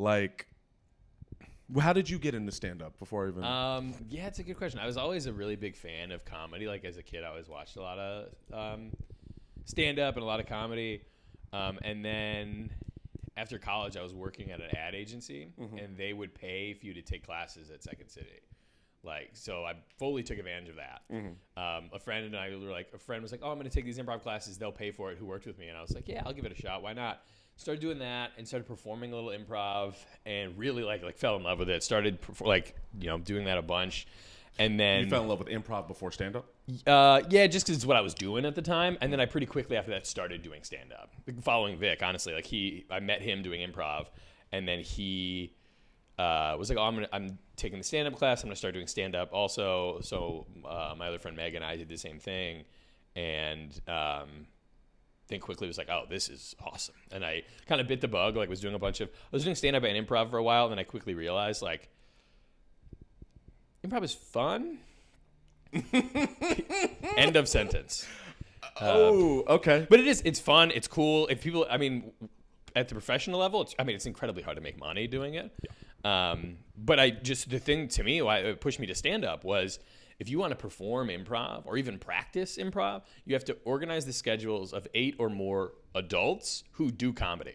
Like, how did you get into stand-up before even? Yeah, it's a good question. I was always a really big fan of comedy. Like as a kid, I always watched a lot of stand-up and a lot of comedy. And then after college, I was working at an ad agency, and they would pay for you to take classes at Second City. Like, so I fully took advantage of that. A friend and I were like, a friend was like, oh, I'm going to take these improv classes. They'll pay for it. Who worked with me? And I was like, yeah, I'll give it a shot. Why not? Started doing that and started performing a little improv and really like fell in love with it. Started doing that a bunch. And then you fell in love with improv before stand-up? Yeah, just because it's what I was doing at the time. And then I pretty quickly after that started doing stand-up. Following Vic, honestly. Like I met him doing improv, and then he was like, oh, I'm taking the stand-up class. I'm going to start doing stand-up also. So my other friend Meg and I did the same thing. And then quickly was like, oh, this is awesome. And I kind of bit the bug. Like I was doing stand-up and improv for a while. And then I quickly realized like, improv is fun. End of sentence. Okay. But it's fun. It's cool. If people, at the professional level, it's incredibly hard to make money doing it. Yeah. But the thing to me, why it pushed me to stand up was if you want to perform improv or even practice improv, you have to organize the schedules of 8 or more adults who do comedy.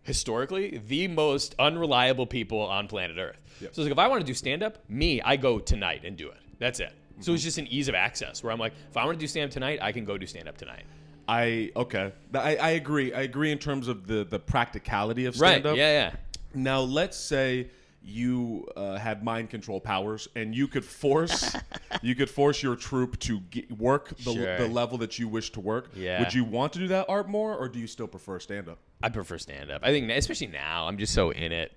Historically, the most unreliable people on planet Earth. Yep. So it's like, if I want to do stand-up, I go tonight and do it. That's it. So it's just an ease of access where I'm like, if I want to do stand-up tonight, I can go do stand-up tonight. I agree. I agree in terms of the practicality of stand-up. Right, yeah. Now, let's say you had mind control powers and you could force your troupe to work the level that you wish to work. Yeah. Would you want to do that art more, or do you still prefer stand-up? I prefer stand-up. I think, especially now, I'm just so in it.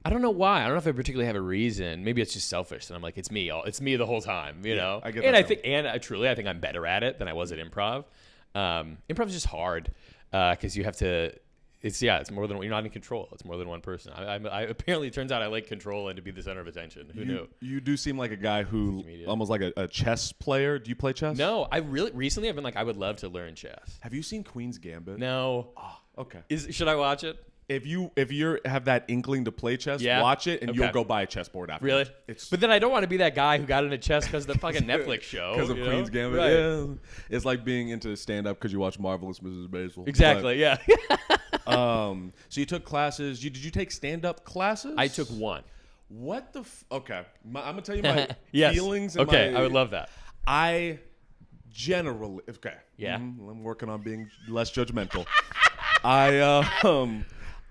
I don't know why. I don't know if I particularly have a reason. Maybe it's just selfish, and I'm like, it's me the whole time, you know. I get and that. I think I'm better at it than I was at improv. Improv is just hard because you have to. It's more than you're not in control. It's more than one person. I apparently it turns out I like control and to be the center of attention. Who knew? You do seem like a guy who almost like a chess player. Do you play chess? No, recently I've been like I would love to learn chess. Have you seen Queen's Gambit? No. Oh, okay. Should I watch it? If you have that inkling to play chess, watch it and you'll go buy a chessboard after. Really? But then I don't want to be that guy who got into chess because of the fucking Netflix show. Because of Queen's Gambit. Right. Yeah. It's like being into stand-up because you watch Marvelous Mrs. Maisel. Exactly, yeah. So you took classes. Did you take stand-up classes? I took one. What the okay. I'm going to tell you my yes. feelings. And I would love that. I generally, Yeah. I'm working on being less judgmental.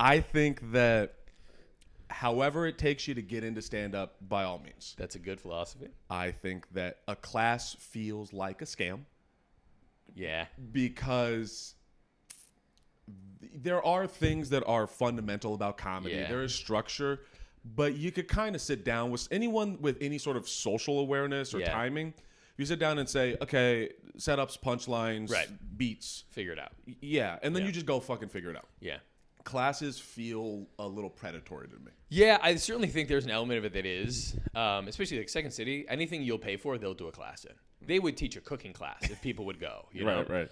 I think that however it takes you to get into stand-up, by all means. That's a good philosophy. I think that a class feels like a scam. Yeah. Because there are things that are fundamental about comedy. Yeah. There is structure, but you could kind of sit down with anyone with any sort of social awareness or timing. If you sit down and say, okay, setups, punchlines, beats. Figure it out. Yeah, and then you just go fucking figure it out. Yeah. Classes feel a little predatory to me. Yeah, I certainly think there's an element of it that is, especially like Second City, anything you'll pay for, they'll do a class in. They would teach a cooking class if people would go, you know? Right.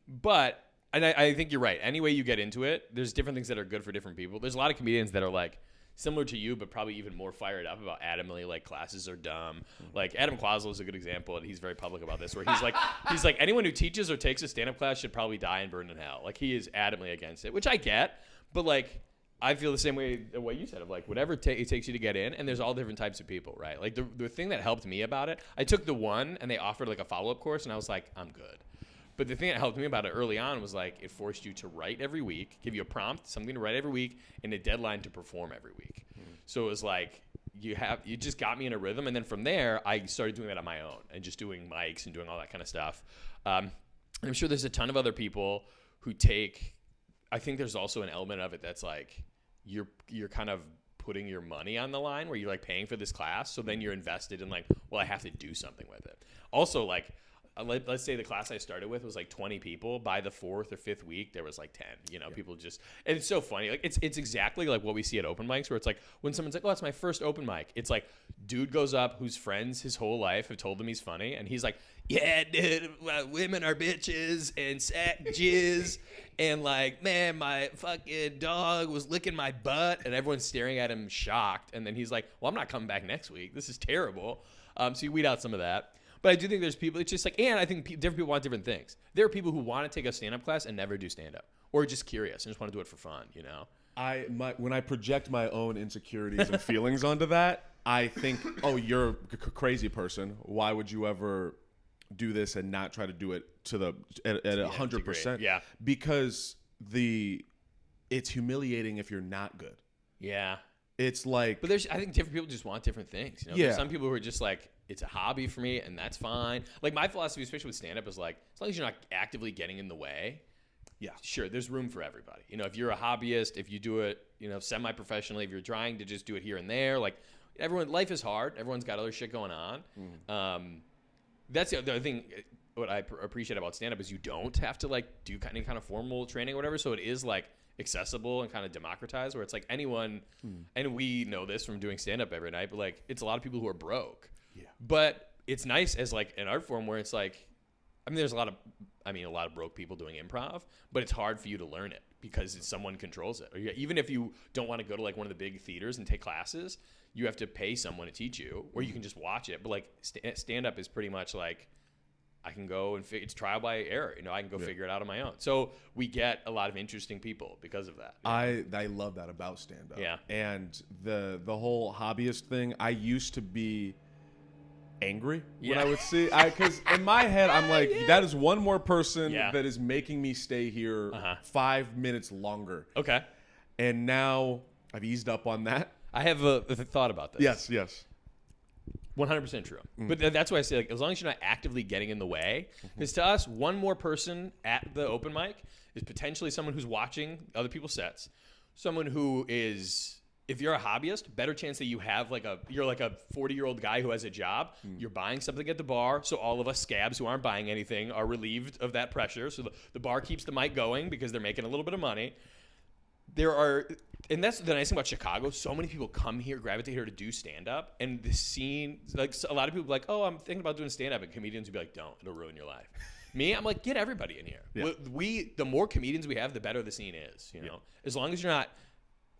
But I think you're right. Any way you get into it, there's different things that are good for different people. There's a lot of comedians that are like similar to you, but probably even more fired up about adamantly like classes are dumb. Like Adam Quasel is a good example, and he's very public about this, where he's like anyone who teaches or takes a stand-up class should probably die and burn in hell. Like he is adamantly against it, which I get, but like I feel the same way what you said of like whatever it takes you to get in, and there's all different types of people, right? Like the thing that helped me about it, I took the one and they offered like a follow-up course, and I was like, I'm good. But the thing that helped me about it early on was like it forced you to write every week, give you a prompt, something to write every week, and a deadline to perform every week. So it was like you just got me in a rhythm, and then from there I started doing that on my own and just doing mics and doing all that kind of stuff. And I'm sure there's a ton of other people who take. I think there's also an element of it that's like you're kind of putting your money on the line where you're like paying for this class, so then you're invested in like, well, I have to do something with it. Also, like. Let's say the class I started with was like 20 people. By the 4th or 5th week, there was like 10. You know, people just, and it's so funny. Like it's exactly like what we see at open mics, where it's like when someone's like, "Oh, it's my first open mic." It's like dude goes up whose friends his whole life have told him he's funny, and he's like, yeah, dude, women are bitches and sack jizz. And like, man, my fucking dog was licking my butt, and everyone's staring at him shocked. And then he's like, well, I'm not coming back next week. This is terrible. So you weed out some of that. But I do think there's people, it's just like, and I think different people want different things. There are people who want to take a stand-up class and never do stand-up, or just curious and just want to do it for fun, you know? When I project my own insecurities and feelings onto that, I think, oh, you're a crazy person. Why would you ever do this and not try to do it at 100%? Yeah. Because it's humiliating if you're not good. Yeah. It's like, but I think different people just want different things. You know? Yeah. There's some people who are just like, it's a hobby for me, and that's fine. Like my philosophy, especially with stand-up, is like, as long as you're not actively getting in the way, yeah, sure, there's room for everybody. You know, if you're a hobbyist, if you do it, you know, semi-professionally, if you're trying to just do it here and there, like life is hard. Everyone's got other shit going on. That's the other thing. What I appreciate about stand-up is you don't have to like do any kind of formal training or whatever. So it is like accessible and kind of democratized, where it's like anyone, and we know this from doing stand-up every night, but like it's a lot of people who are broke. Yeah. But it's nice as like an art form where it's like, I mean, there's a lot of broke people doing improv, but it's hard for you to learn it because someone controls it. Or even if you don't want to go to like one of the big theaters and take classes, you have to pay someone to teach you, or you can just watch it. But like stand-up is pretty much like, I can go and it's trial by error. You know, I can go figure it out on my own. So we get a lot of interesting people because of that. I love that about stand-up. Yeah. And the whole hobbyist thing, I used to be angry when I would see, because in my head I'm like, that is one more person that is making me stay here 5 minutes longer. Okay. And now I've eased up on that. I have a thought about this. Yes. 100% true. But that's why I say, like, as long as you're not actively getting in the way, because to us, one more person at the open mic is potentially someone who's watching other people's sets, someone who is, if you're a hobbyist, better chance that you're like a 40-year-old guy who has a job. You're buying something at the bar, so all of us scabs who aren't buying anything are relieved of that pressure. So the bar keeps the mic going because they're making a little bit of money. And that's the nice thing about Chicago. So many people come here, gravitate here to do stand-up. And the scene, like a lot of people are like, oh, I'm thinking about doing stand-up. And comedians would be like, don't. It'll ruin your life. Me, I'm like, get everybody in here. Yeah. The more comedians we have, the better the scene is. You know, as long as you're not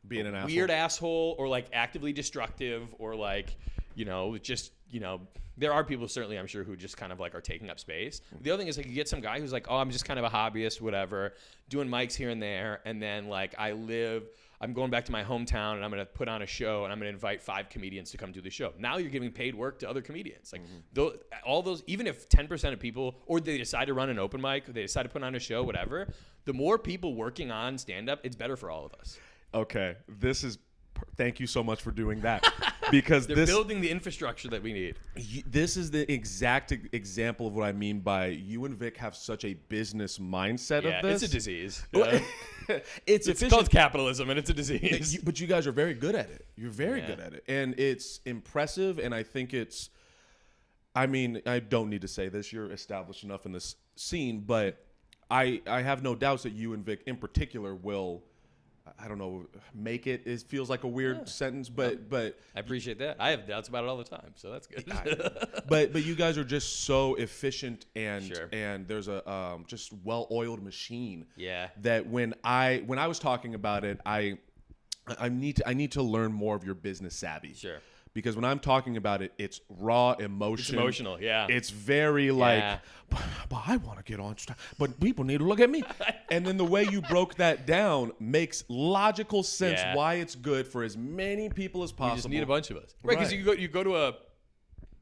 being an weird asshole or like actively destructive or like, you know, just, you know, there are people certainly, I'm sure, who just kind of like are taking up space. The other thing is like you get some guy who's like, oh, I'm just kind of a hobbyist, whatever, doing mics here and there. And then like I'm going back to my hometown and I'm going to put on a show and I'm going to invite 5 comedians to come do the show. Now you're giving paid work to other comedians. Like all those, even if 10% of people, or they decide to run an open mic, or they decide to put on a show, whatever, the more people working on stand-up, it's better for all of us. Okay. Thank you so much for doing that. Because they're building the infrastructure that we need. This is the exact example of what I mean by you and Vic have such a business mindset of this. It's a disease. It's called capitalism, and it's a disease. But you guys are very good at it. You're very good at it. And it's impressive, and I think I don't need to say this. You're established enough in this scene, but I have no doubts that you and Vic in particular will, I don't know, make it. It feels like a weird sentence, but I appreciate that. I have doubts about it all the time, so that's good. but you guys are just so efficient, and there's a just well-oiled machine. Yeah. That when I was talking about it, I need to learn more of your business savvy. Sure. Because when I'm talking about it, it's raw emotion. It's emotional, yeah. It's very like, but I want to get on, but people need to look at me. And then the way you broke that down makes logical sense why it's good for as many people as possible. You just need a bunch of us. Right, because you go to a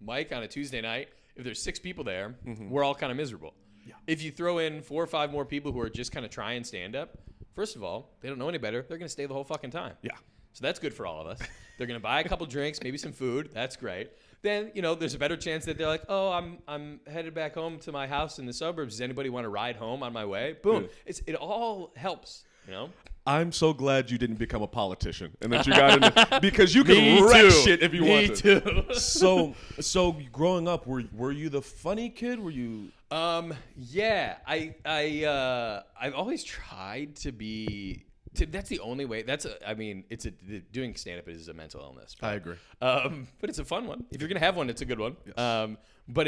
mic on a Tuesday night, if there's 6 people there, we're all kind of miserable. Yeah. If you throw in 4 or 5 more people who are just kind of trying stand-up, first of all, they don't know any better. They're going to stay the whole fucking time. Yeah. So that's good for all of us. They're going to buy a couple drinks, maybe some food. That's great. Then, you know, there's a better chance that they're like, oh, I'm headed back home to my house in the suburbs. Does anybody want to ride home on my way? Boom. It all helps, you know? I'm so glad you didn't become a politician and that you got into, because you can wreck shit if you want to. Me too. So growing up, were you the funny kid? Were you? Yeah. I've always tried to be That's the only way. Doing stand-up is a mental illness. I agree. But it's a fun one. If you're gonna have one, it's a good one. Yes. But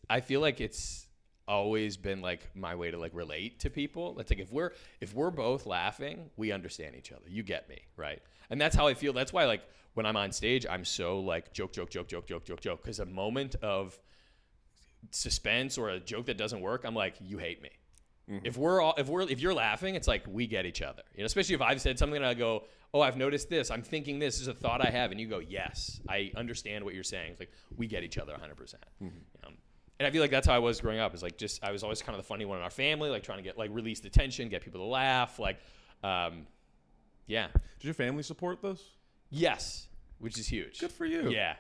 I feel like it's always been like my way to like relate to people. It's like if we're both laughing, we understand each other. You get me, right? And that's how I feel. That's why like when I'm on stage, I'm so like joke, because a moment of suspense or a joke that doesn't work, I'm like, you hate me. Mm-hmm. If you're laughing, it's like we get each other. Especially if I've said something and I go, oh, I've noticed this. I'm thinking this is a thought I have, and you go, yes, I understand what you're saying. It's like we get each other 100%. Mm-hmm. And I feel like that's how I was growing up. It's like I was always kind of the funny one in our family, like trying to get like release the tension, get people to laugh. Like, yeah. Did your family support this? Yes, which is huge. Good for you. Yeah.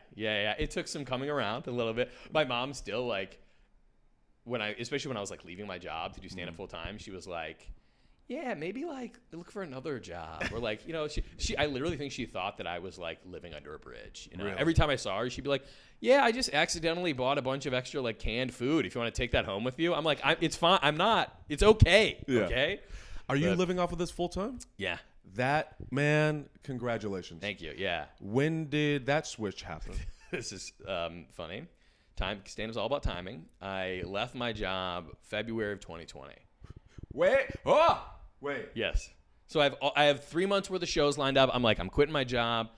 It took some coming around a little bit. My mom still like. Especially when I was like leaving my job to do stand up full time, she was like, yeah, maybe like look for another job, or like, I literally think she thought that I was like living under a bridge. Really? Every time I saw her, she'd be like, yeah, I just accidentally bought a bunch of extra like canned food. If you want to take that home with you, I'm like, it's fine. I'm not. It's okay. Yeah. Okay. Are you living off of this full time? Yeah. That, man, congratulations. Thank you. Yeah. When did that switch happen? This is funny. Stand-up's all about timing. I left my job February of 2020. Wait. Yes. So I have 3 months worth of shows lined up. I'm like, I'm quitting my job.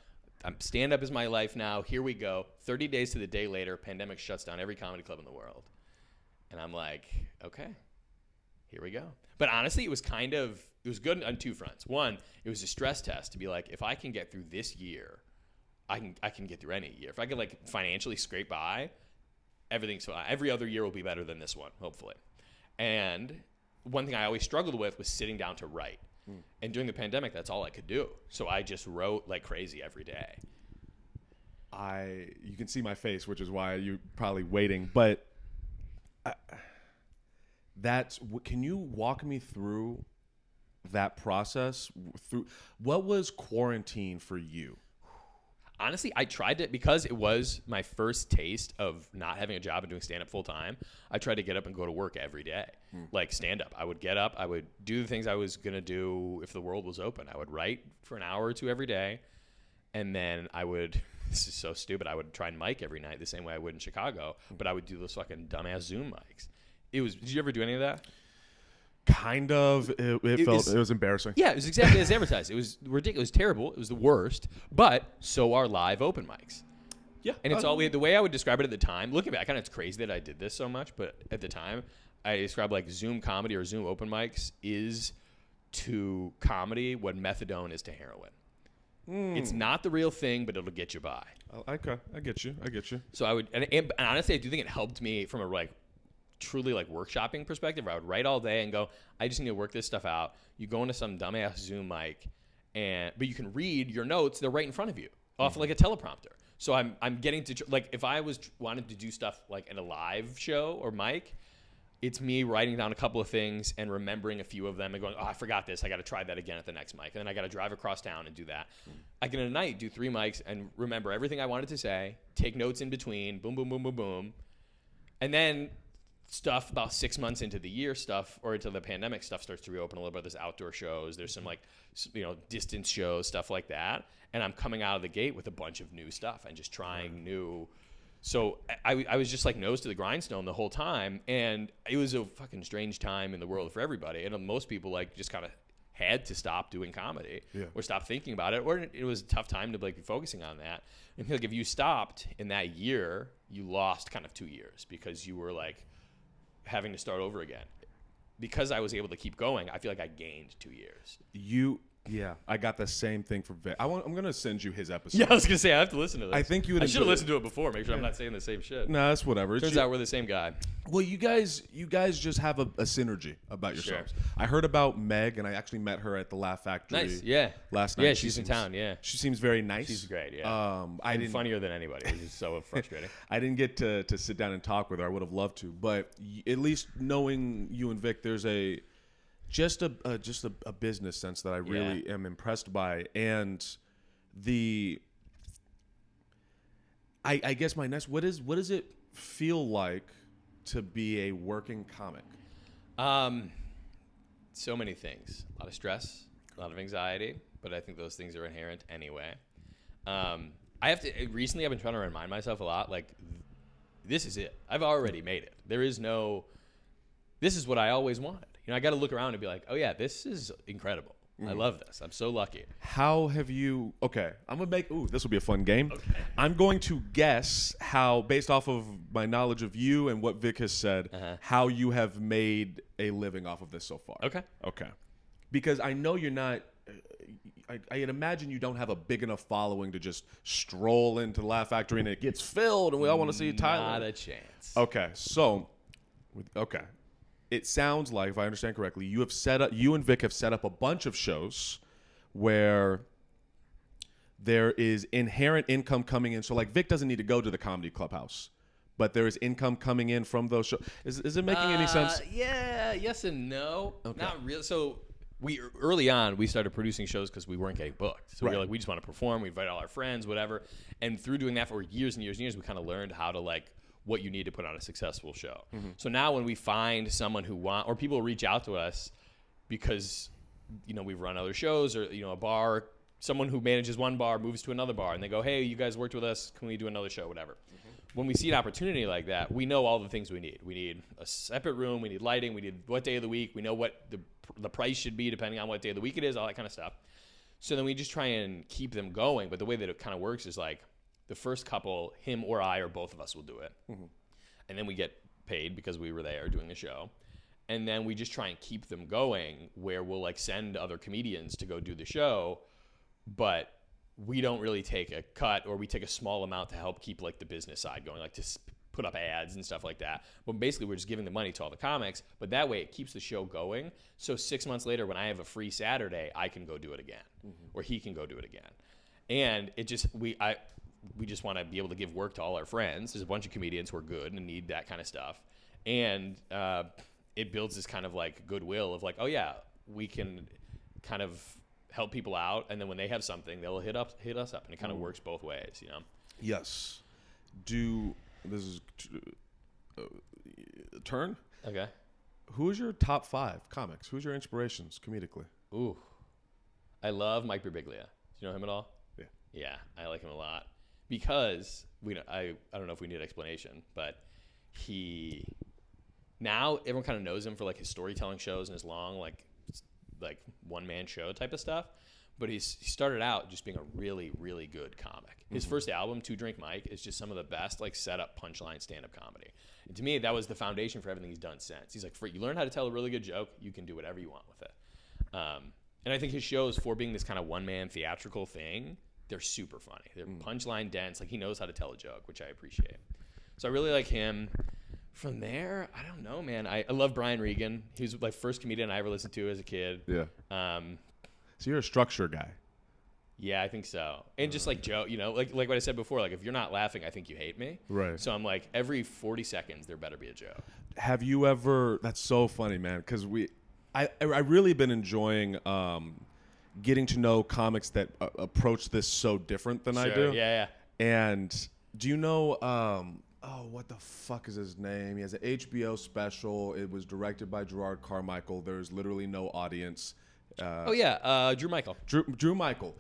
Stand-up is my life now. Here we go. 30 days to the day later, pandemic shuts down every comedy club in the world. And I'm like, okay, here we go. But honestly, it was good on two fronts. One, it was a stress test to be like, if I can get through this year, I can get through any year. If I can like financially scrape by, everything's fine. Every other year will be better than this one, hopefully. And one thing I always struggled with was sitting down to write. And during the pandemic, that's all I could do. So I just wrote like crazy every day. You can see my face, which is why you're probably waiting. But can you walk me through that process? What was quarantine for you? Honestly, I tried to, because it was my first taste of not having a job and doing stand-up full-time, I tried to get up and go to work every day. Like stand-up. I would get up. I would do the things I was going to do if the world was open. I would write for an hour or two every day. And then this is so stupid, I would try and mic every night the same way I would in Chicago. But I would do those fucking dumbass Zoom mics. Did you ever do any of that? Kind of. It was embarrassing. Yeah, it was exactly as advertised. It was ridiculous. It was terrible. It was the worst. But so are live open mics. Yeah. And it's the way I would describe it at the time. Looking back on it, it's crazy that I did this so much. But at the time, I described like Zoom comedy or Zoom open mics is to comedy what methadone is to heroin. It's not the real thing, but it'll get you by. Okay, I get you. So I would, and honestly, I do think it helped me from a like truly like workshopping perspective, where I would write all day and go, I just need to work this stuff out. You go into some dumbass Zoom mic, but you can read your notes. They're right in front of you off like a teleprompter. So I'm getting to like, if I wanted to do stuff like in a live show or mic, it's me writing down a couple of things and remembering a few of them and going, oh, I forgot this. I got to try that again at the next mic. And then I got to drive across town and do that. I can at night do 3 mics and remember everything I wanted to say, take notes in between, boom, boom, boom, boom, boom. And then stuff about 6 months into the year or into the pandemic, stuff starts to reopen a little bit. There's outdoor shows. There's some like, distance shows, stuff like that. And I'm coming out of the gate with a bunch of new stuff and just trying new. So I was just like nose to the grindstone the whole time. And it was a fucking strange time in the world for everybody. And most people like just kind of had to stop doing comedy or stop thinking about it. Or it was a tough time to like be focusing on that. And I feel like if you stopped in that year, you lost kind of 2 years because you were like having to start over again. Because I was able to keep going, I feel like I gained 2 years. Yeah, I got the same thing for Vic. I'm going to send you his episode. Yeah, I was going to say, I have to listen to this. I think you would. I should have listened to it before. Make sure I'm not saying the same shit. No, that's whatever. Turns out we're the same guy. Well, you guys just have a synergy about yourselves. Sure. I heard about Meg, and I actually met her at the Laugh Factory. Nice, yeah. Last night. Yeah, she's in town, yeah. She seems very nice. She's great, yeah. Funnier than anybody. It's just so frustrating. I didn't get to sit down and talk with her. I would have loved to. But at least knowing you and Vic, there's just a business sense that I really am impressed by. And I guess my next, what does it feel like to be a working comic? So many things. A lot of stress. a lot of anxiety, but I think those things are inherent anyway. Recently I've been trying to remind myself a lot, like, this is it. I've already made it. This is what I always wanted. I got to look around and be like, oh yeah, this is incredible. I love this. I'm so lucky. How have you? Okay, I'm gonna this will be a fun game. Okay. I'm going to guess how, based off of my knowledge of you and what Vic has said, how you have made a living off of this so far. Okay. Because I know you're not. I imagine you don't have a big enough following to just stroll into the Laugh Factory and it gets filled and we all want to see Tyler. Not a chance. Okay, so, it sounds like, if I understand correctly, you and Vic have set up a bunch of shows where there is inherent income coming in. So, like, Vic doesn't need to go to the Comedy Clubhouse, but there is income coming in from those shows. Is it making any sense? Yeah, yes and no. Okay. Not really. So early on, we started producing shows because we weren't getting booked. So we were like, we just want to perform. We invite all our friends, whatever. And through doing that for years and years and years, we kind of learned how to, like, what you need to put on a successful show. So now when we find someone or people reach out to us because, we've run other shows or, a bar, someone who manages one bar moves to another bar and they go, hey, you guys worked with us. Can we do another show? Whatever. When we see an opportunity like that, we know all the things we need. We need a separate room. We need lighting. We need what day of the week. We know what the price should be depending on what day of the week it is, all that kind of stuff. So then we just try and keep them going. But the way that it kind of works is like the first couple, him or I or both of us will do it. And then we get paid because we were there doing the show. And then we just try and keep them going where we'll like send other comedians to go do the show. But we don't really take a cut, or we take a small amount to help keep like the business side going, like to put up ads and stuff like that. But basically we're just giving the money to all the comics, but that way it keeps the show going. So 6 months later, when I have a free Saturday, I can go do it again, or he can go do it again. And we just want to be able to give work to all our friends. There's a bunch of comedians who are good and need that kind of stuff. And it builds this kind of like goodwill of like, oh yeah, we can kind of help people out, and then when they have something, they'll hit us up, and it kind of works both ways, Yes. This is turn? Okay. Who is your top 5 comics? Who's your inspirations comedically? Ooh. I love Mike Birbiglia. Do you know him at all? Yeah. Yeah, I like him a lot because I don't know if we need an explanation, but now everyone kind of knows him for like his storytelling shows and his long like one-man show type of stuff, but he started out just being a really, really good comic. His first album, Two Drink Mike, is just some of the best like set-up punchline stand-up comedy. And to me, that was the foundation for everything he's done since. He's like, you learn how to tell a really good joke, you can do whatever you want with it. And I think his shows, for being this kind of one-man theatrical thing, they're super funny. They're punchline dense. Like, he knows how to tell a joke, which I appreciate. So I really like him. From there, I don't know, man. I love Brian Regan. He was like first comedian I ever listened to as a kid. Yeah. So you're a structure guy. Yeah, I think so. And just like Joe, like what I said before, like if you're not laughing, I think you hate me. Right. So I'm like, every 40 seconds there better be a joke. Have you ever? That's so funny, man. Because I really been enjoying getting to know comics that approach this so different than I do. Yeah. And do you know? What the fuck is his name? He has an HBO special. It was directed by Gerard Carmichael. There's literally no audience. Drew Michael. Drew Michael.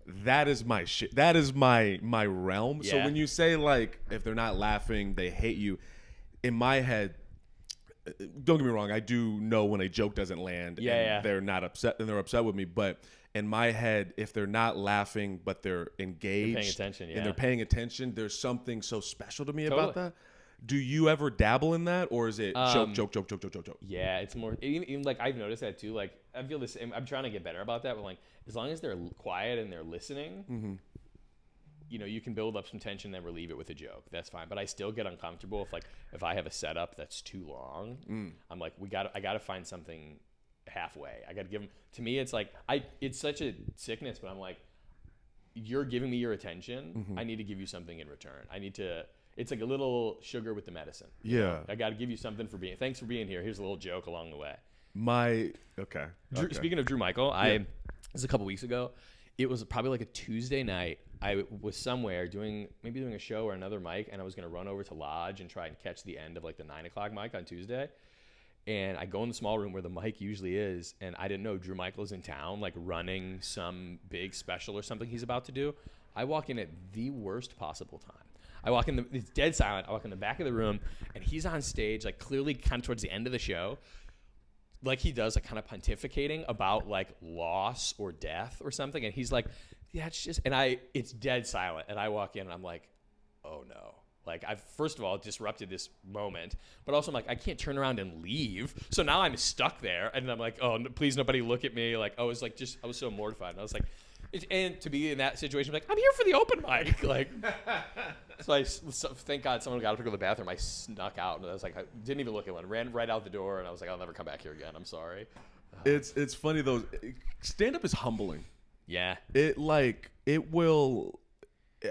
That is my shit. That is my realm. Yeah. So when you say like, if they're not laughing, they hate you. In my head, don't get me wrong. I do know when a joke doesn't land. Yeah. They're not upset, and they're upset with me. But in my head, if they're not laughing but they're engaged, paying attention, and they're paying attention, there's something so special to me Totally. about that. Do you ever dabble in that, or is it joke? Yeah, it's more even like I've noticed that too. Like I feel the same. I'm trying to get better about that. But like as long as they're quiet and they're listening, you can build up some tension and relieve it with a joke. That's fine. But I still get uncomfortable if I have a setup that's too long. I'm like, I gotta find something halfway. I gotta give them. To me, it's like it's such a sickness, but I'm like, you're giving me your attention. I need to give you something in return. It's like a little sugar with the medicine. Yeah. I got to give you something thanks for being here. Here's a little joke along the way. Okay. Speaking of Drew Michael, this was a couple weeks ago. It was probably like a Tuesday night. I was somewhere doing a show or another mic, and I was going to run over to Lodge and try and catch the end of like the 9 o'clock mic on Tuesday. And I go in the small room where the mic usually is, and I didn't know Drew Michael's in town, like running some big special or something he's about to do. I walk in at the worst possible time. I walk in, it's dead silent. I walk in the back of the room, and he's on stage, like clearly kind of towards the end of the show, like he does, like kind of pontificating about like loss or death or something. And he's like, yeah, it's just, and it's dead silent. And I walk in, and I'm like, oh no. Like, I've, first of all, disrupted this moment, but also I'm like, I can't turn around and leave. So now I'm stuck there, and I'm like, oh, no, please nobody look at me. Like, I was like, I was so mortified. And I was like, and to be in that situation, I'm like, I'm here for the open mic. Like, so thank God someone got up to go to the bathroom. I snuck out, and I was like, I didn't even look at one. Ran right out the door, and I was like, I'll never come back here again. I'm sorry. It's funny though. Stand-up is humbling. Yeah. It will.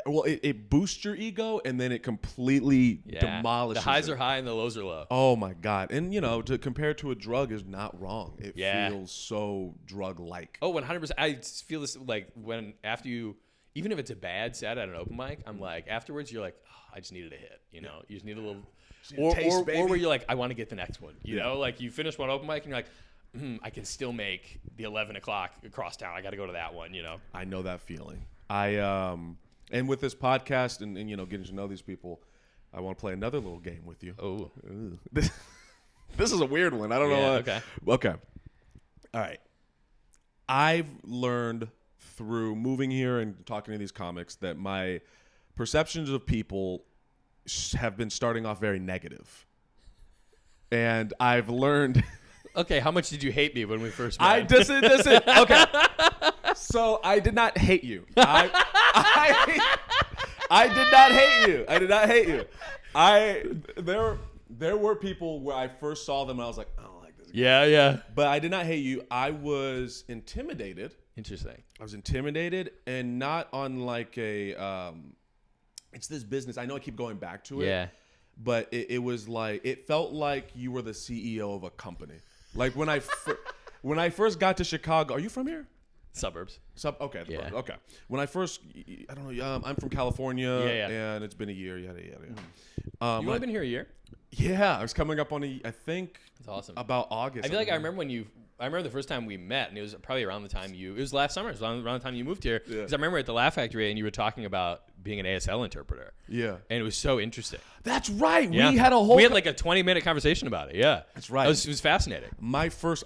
Well, it boosts your ego, and then it completely demolishes the highs are high and the lows are low. Oh my God. And to compare it to a drug is not wrong. It feels so drug-like. Oh, 100%. I feel this like when after you, even if it's a bad set at an open mic, I'm like, afterwards you're like, oh, I just needed a hit. You just need a little or where you're like, I want to get the next one. You know, like you finish one open mic and you're like, I can still make the 11 o'clock across town. I got to go to that one, I know that feeling. And with this podcast and getting to know these people, I want to play another little game with you. Oh. This is a weird one. I don't know. Okay. All right. I've learned through moving here and talking to these comics that my perceptions of people have been starting off very negative. And I've learned... Okay, how much did you hate me when we first met? Okay. So I did not hate you. I did not hate you. I did not hate you. There were people where I first saw them and I was like, I don't like this guy. Yeah. But I did not hate you. I was intimidated. Interesting. I was intimidated, and not on like a it's this business. I know I keep going back to it. Yeah. But it was like, it felt like you were the CEO of a company. Like when I first got to Chicago, are you from here? Suburbs. Okay. Yeah. Okay. When I first, I don't know. I'm from California, and it's been a year. Yada. You've only been here a year? Yeah, I was coming up on I think. That's awesome. About August. I feel like I remember the first time we met, and it was probably around the time it was last summer. It was around the time you moved here. Because I remember at the Laugh Factory, and you were talking about being an ASL interpreter. Yeah. And it was so interesting. That's right. Yeah. We had like a 20-minute conversation about it. Yeah. That's right. It was fascinating.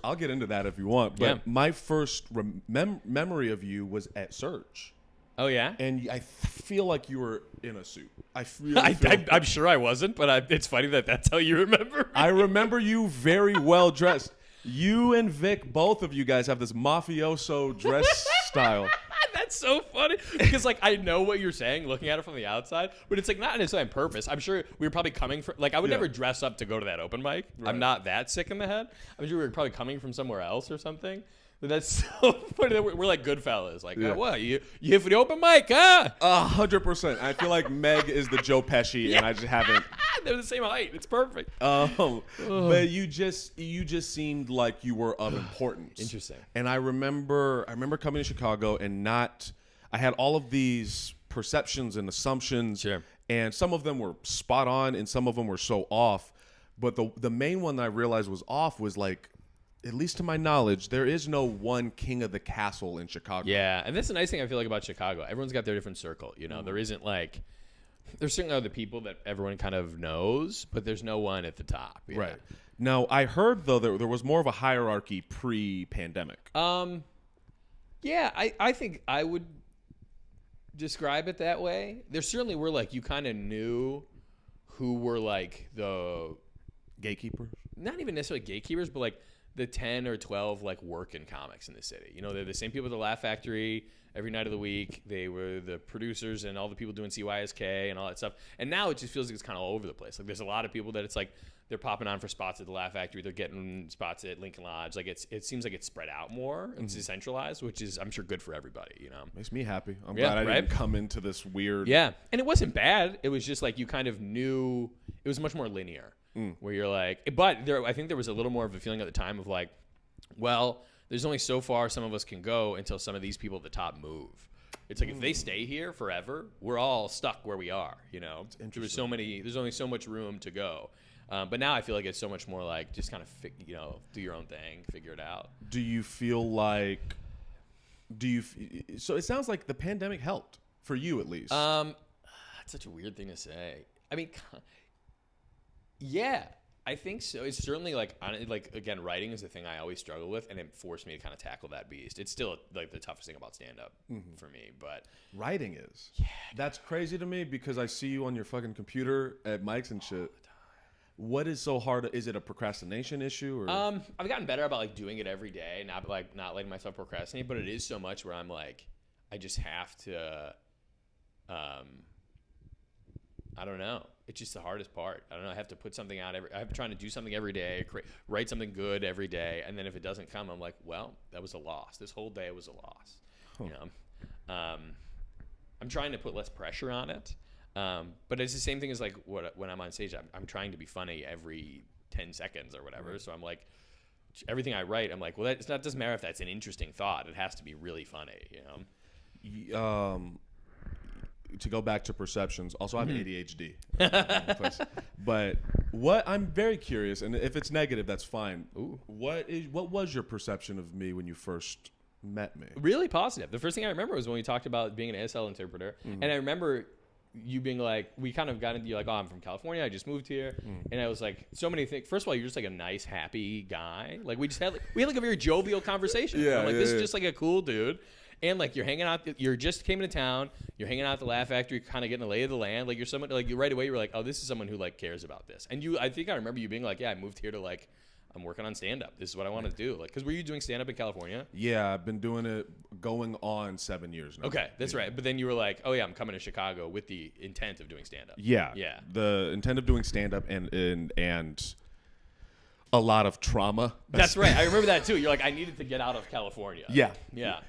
I'll get into that if you want, but my first memory of you was at Surge. Oh, yeah? And I feel like you were in a suit. I'm sure I wasn't, but it's funny that's how you remember. I remember you very well dressed. You and Vic, both of you guys have this mafioso dress style. That's so funny because I know what you're saying looking at it from the outside, but it's not necessarily on purpose. I'm sure we were probably coming from I would never dress up to go to that open mic. Right. I'm not that sick in the head. I'm sure we were probably coming from somewhere else or something. But that's so funny that we're like good fellas. Like, what? You here for the open mic, huh? 100%. I feel like Meg is the Joe Pesci, and I just haven't. They're the same height. It's perfect. But you just seemed like you were of importance. Interesting. And I remember coming to Chicago and I had all of these perceptions and assumptions. Sure. And some of them were spot on, and some of them were so off. But the main one that I realized was off was like, at least to my knowledge, there is no one king of the castle in Chicago. Yeah, and that's the nice thing I feel like about Chicago. Everyone's got their different circle. There isn't there's certainly other people that everyone kind of knows, but there's no one at the top. Right. Now, I heard, though, that there was more of a hierarchy pre-pandemic. Yeah, I think I would describe it that way. There certainly were, you kind of knew who were, the... Gatekeepers? Not even necessarily gatekeepers, but, the 10 or 12 working comics in the city. They're the same people at the Laugh Factory every night of the week. They were the producers and all the people doing CYSK and all that stuff. And now it just feels like it's kind of all over the place. There's a lot of people that it's they're popping on for spots at the Laugh Factory. They're getting spots at Lincoln Lodge. It seems like it's spread out more. It's decentralized, which is, I'm sure, good for everybody. Makes me happy. I'm glad I didn't come into this weird. Yeah, and it wasn't bad. It was just you kind of knew it was much more linear. Where you're but I think there was a little more of a feeling at the time of well, there's only so far some of us can go until some of these people at the top move. It's if they stay here forever, we're all stuck where we are. There's only so much room to go. But now I feel like it's so much more like just kind of do your own thing, figure it out. Do you feel like so it sounds like the pandemic helped for you at least. That's such a weird thing to say. I mean, yeah, I think so. It's certainly like again, writing is the thing I always struggle with, and it forced me to kind of tackle that beast. It's still like the toughest thing about stand-up for me, but writing is. Yeah, that's crazy to me because I see you on your fucking computer at mics and shit. What is so hard? Is it a procrastination issue? Or? I've gotten better about like doing it every day, not letting myself procrastinate. But it is so much where I'm like, I just have to. I don't know. It's just the hardest part. I don't know. I have to put something out I'm trying to do something every day, write something good every day, and then if it doesn't come, I'm like, well, that was a loss. This whole day was a loss. Huh. You know, I'm trying to put less pressure on it. But it's the same thing as like when I'm on stage, I'm trying to be funny every 10 seconds or whatever. Right. So I'm like, everything I write, I'm like, well, it doesn't matter if that's an interesting thought. It has to be really funny, you know? To go back to perceptions, also I have ADHD. But I'm very curious, and if it's negative, that's fine. Ooh. What was your perception of me when you first met me? Really positive. The first thing I remember was when we talked about being an ASL interpreter, and I remember you being like, we kind of got into, you're like, oh, I'm from California, I just moved here, and I was like, so many things. First of all, you're just like a nice, happy guy. Like we had like a very jovial conversation. Yeah, I'm like, this is just like a cool dude. And like you're hanging out, you're just came into town, you're hanging out at the Laugh Factory, kind of getting the lay of the land. Like you're someone, like you right away, you're like, oh, this is someone who like cares about this. And I think I remember you being like, yeah, I moved here to like, I'm working on stand up. This is what I want to do. Like, cause were you doing stand up in California? Yeah, I've been doing it going on 7 years now. Okay, that's right. But then you were like, oh yeah, I'm coming to Chicago with the intent of doing stand up. Yeah, yeah. The intent of doing stand up and a lot of trauma. That's right. I remember that too. You're like, I needed to get out of California. Yeah.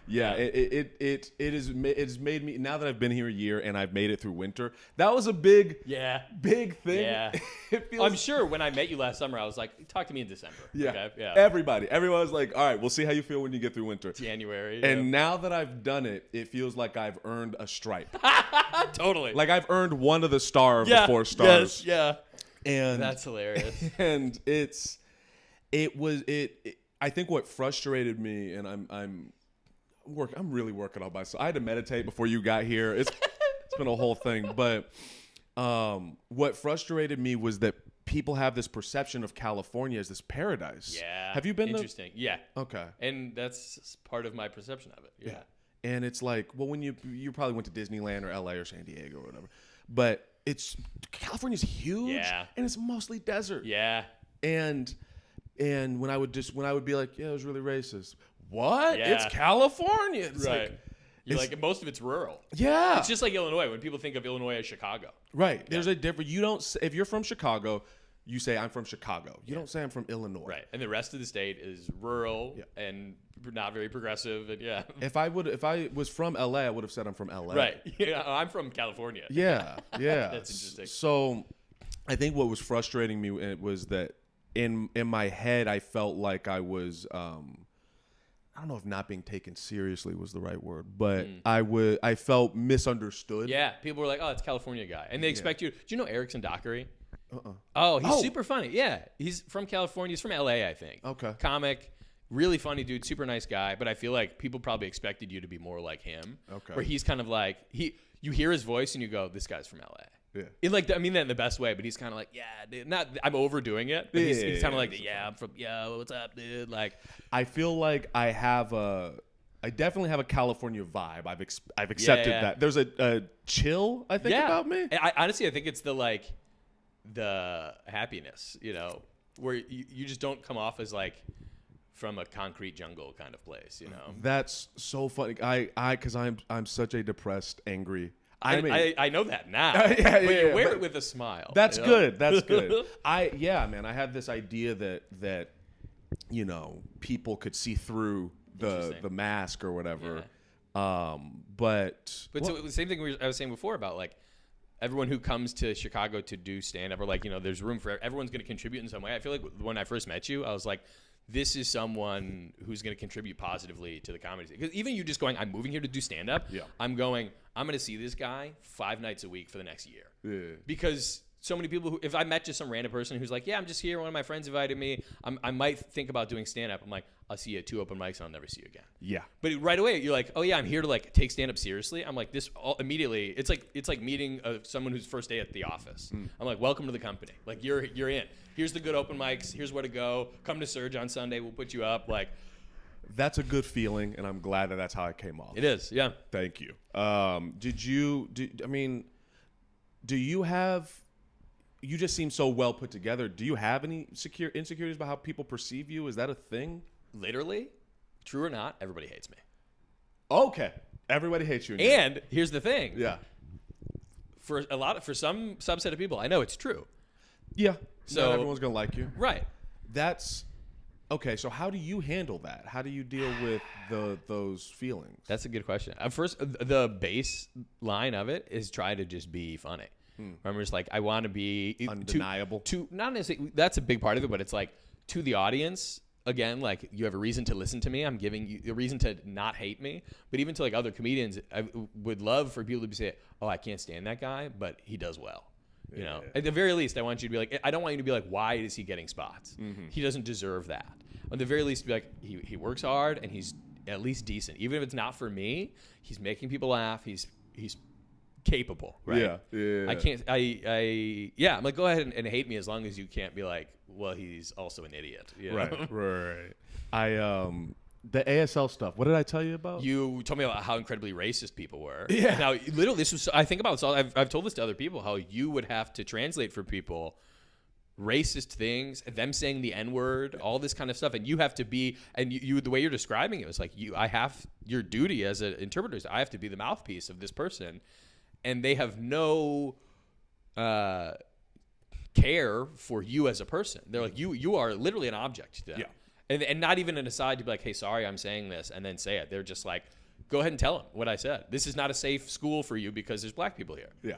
It has made me, now that I've been here a year and I've made it through winter. That was a big thing. Yeah. I'm sure when I met you last summer, I was like, talk to me in December. Yeah. Okay? Yeah. Everyone was like, all right, we'll see how you feel when you get through winter. January. And now that I've done it, it feels like I've earned a stripe. Totally. Like I've earned one of the star of the 4 stars. Yes, yeah. And that's hilarious. And I think what frustrated me, and I'm really working on myself. I had to meditate before you got here. It's been a whole thing, but what frustrated me was that people have this perception of California as this paradise. Yeah. Have you been Interesting. Yeah. Okay. And that's part of my perception of it. Yeah. And it's like, well, when you probably went to Disneyland or LA or San Diego or whatever, but California's huge, and it's mostly desert. Yeah. And when I would be like, yeah, it was really racist. What? Yeah. It's California. It's right. You're like, most of it's rural. Yeah. It's just like Illinois. When people think of Illinois as Chicago. Right. There's a difference. You don't, if you're from Chicago, you say I'm from Chicago. You don't say I'm from Illinois. Right. And the rest of the state is rural and not very progressive. And If I was from LA, I would have said I'm from LA. Right. Yeah. I'm from California. Yeah. Yeah. That's interesting. So I think what was frustrating me was that in my head, I felt like I was, I don't know if not being taken seriously was the right word, but I felt misunderstood. Yeah. People were like, oh, it's a California guy. And they expect you. Do you know Erickson Dockery? Uh-uh. Oh, he's super funny. Yeah. He's from California. He's from LA, I think. Okay. Comic. Really funny dude. Super nice guy. But I feel like people probably expected you to be more like him. Okay. Where he's kind of like, you hear his voice and you go, this guy's from LA. Yeah. I mean that in the best way, but he's kind of like, yeah, dude. I'm overdoing it. But he's kind of like, I'm from, what's up, dude? Like, I feel like I definitely have a California vibe. I've accepted that. There's a chill, I think, about me. Honestly, I think it's the happiness, where you just don't come off as like from a concrete jungle kind of place, That's so funny. Because I'm such a depressed, angry. I know that now. But you wear it with a smile. That's good. That's good. Man, I had this idea that people could see through the mask or whatever. Yeah. But so the same thing I was saying before about like everyone who comes to Chicago to do stand up, or like, there's room for everyone's going to contribute in some way. I feel like when I first met you, I was like, this is someone who's going to contribute positively to the comedy scene. Because even you just going, I'm moving here to do stand-up, I'm going to see this guy 5 nights a week for the next year. Yeah. Because so many people who, if I met just some random person who's like, yeah, I'm just here, one of my friends invited me, I might think about doing stand-up. I'm like, I'll see you at 2 open mics and I'll never see you again. Yeah. But right away, you're like, oh yeah, I'm here to like take stand-up seriously. I'm like, this immediately, it's like meeting someone who's first day at the office. I'm like, welcome to the company. Like, you're in. Here's the good open mics. Here's where to go. Come to Surge on Sunday. We'll put you up. Like, that's a good feeling, and I'm glad that that's how I came off. It is, yeah. Thank you. Do you have? You just seem so well put together. Do you have any insecurities about how people perceive you? Is that a thing? Literally, true or not, everybody hates me. Okay, everybody hates you. And here's the thing. Yeah. For some subset of people, I know it's true. Yeah. So not everyone's gonna like you. Right. That's okay. So how do you handle that? How do you deal with those feelings? That's a good question. First, the baseline of it is try to just be funny. I'm just like, I want to be undeniable. To not necessarily, that's a big part of it, but it's like to the audience. Again, like, you have a reason to listen to me. I'm giving you a reason to not hate me. But even to like other comedians, I would love for people to say, "Oh, I can't stand that guy, but he does well." You know, at the very least, I want you to be like, I don't want you to be like, why is he getting spots? He doesn't deserve that. At the very least, be like, he works hard and he's at least decent. Even if it's not for me, he's making people laugh. He's capable, right? Yeah. I can't. I'm like, go ahead and hate me as long as you can't be like, well, he's also an idiot. You know? Right. The ASL stuff. What did I tell you about? You told me about how incredibly racist people were. Yeah. Now, literally, this was. I think about this. I've told this to other people. How you would have to translate for people racist things, them saying the N-word, all this kind of stuff, and you have to be. And you the way you're describing it was like I have your duty as an interpreter. Is I have to be the mouthpiece of this person, and they have no care for you as a person. They're like, you are literally an object to them. Yeah. And not even an aside to be like, hey, sorry, I'm saying this, and then say it. They're just like, go ahead and tell them what I said. This is not a safe school for you because there's black people here. Yeah.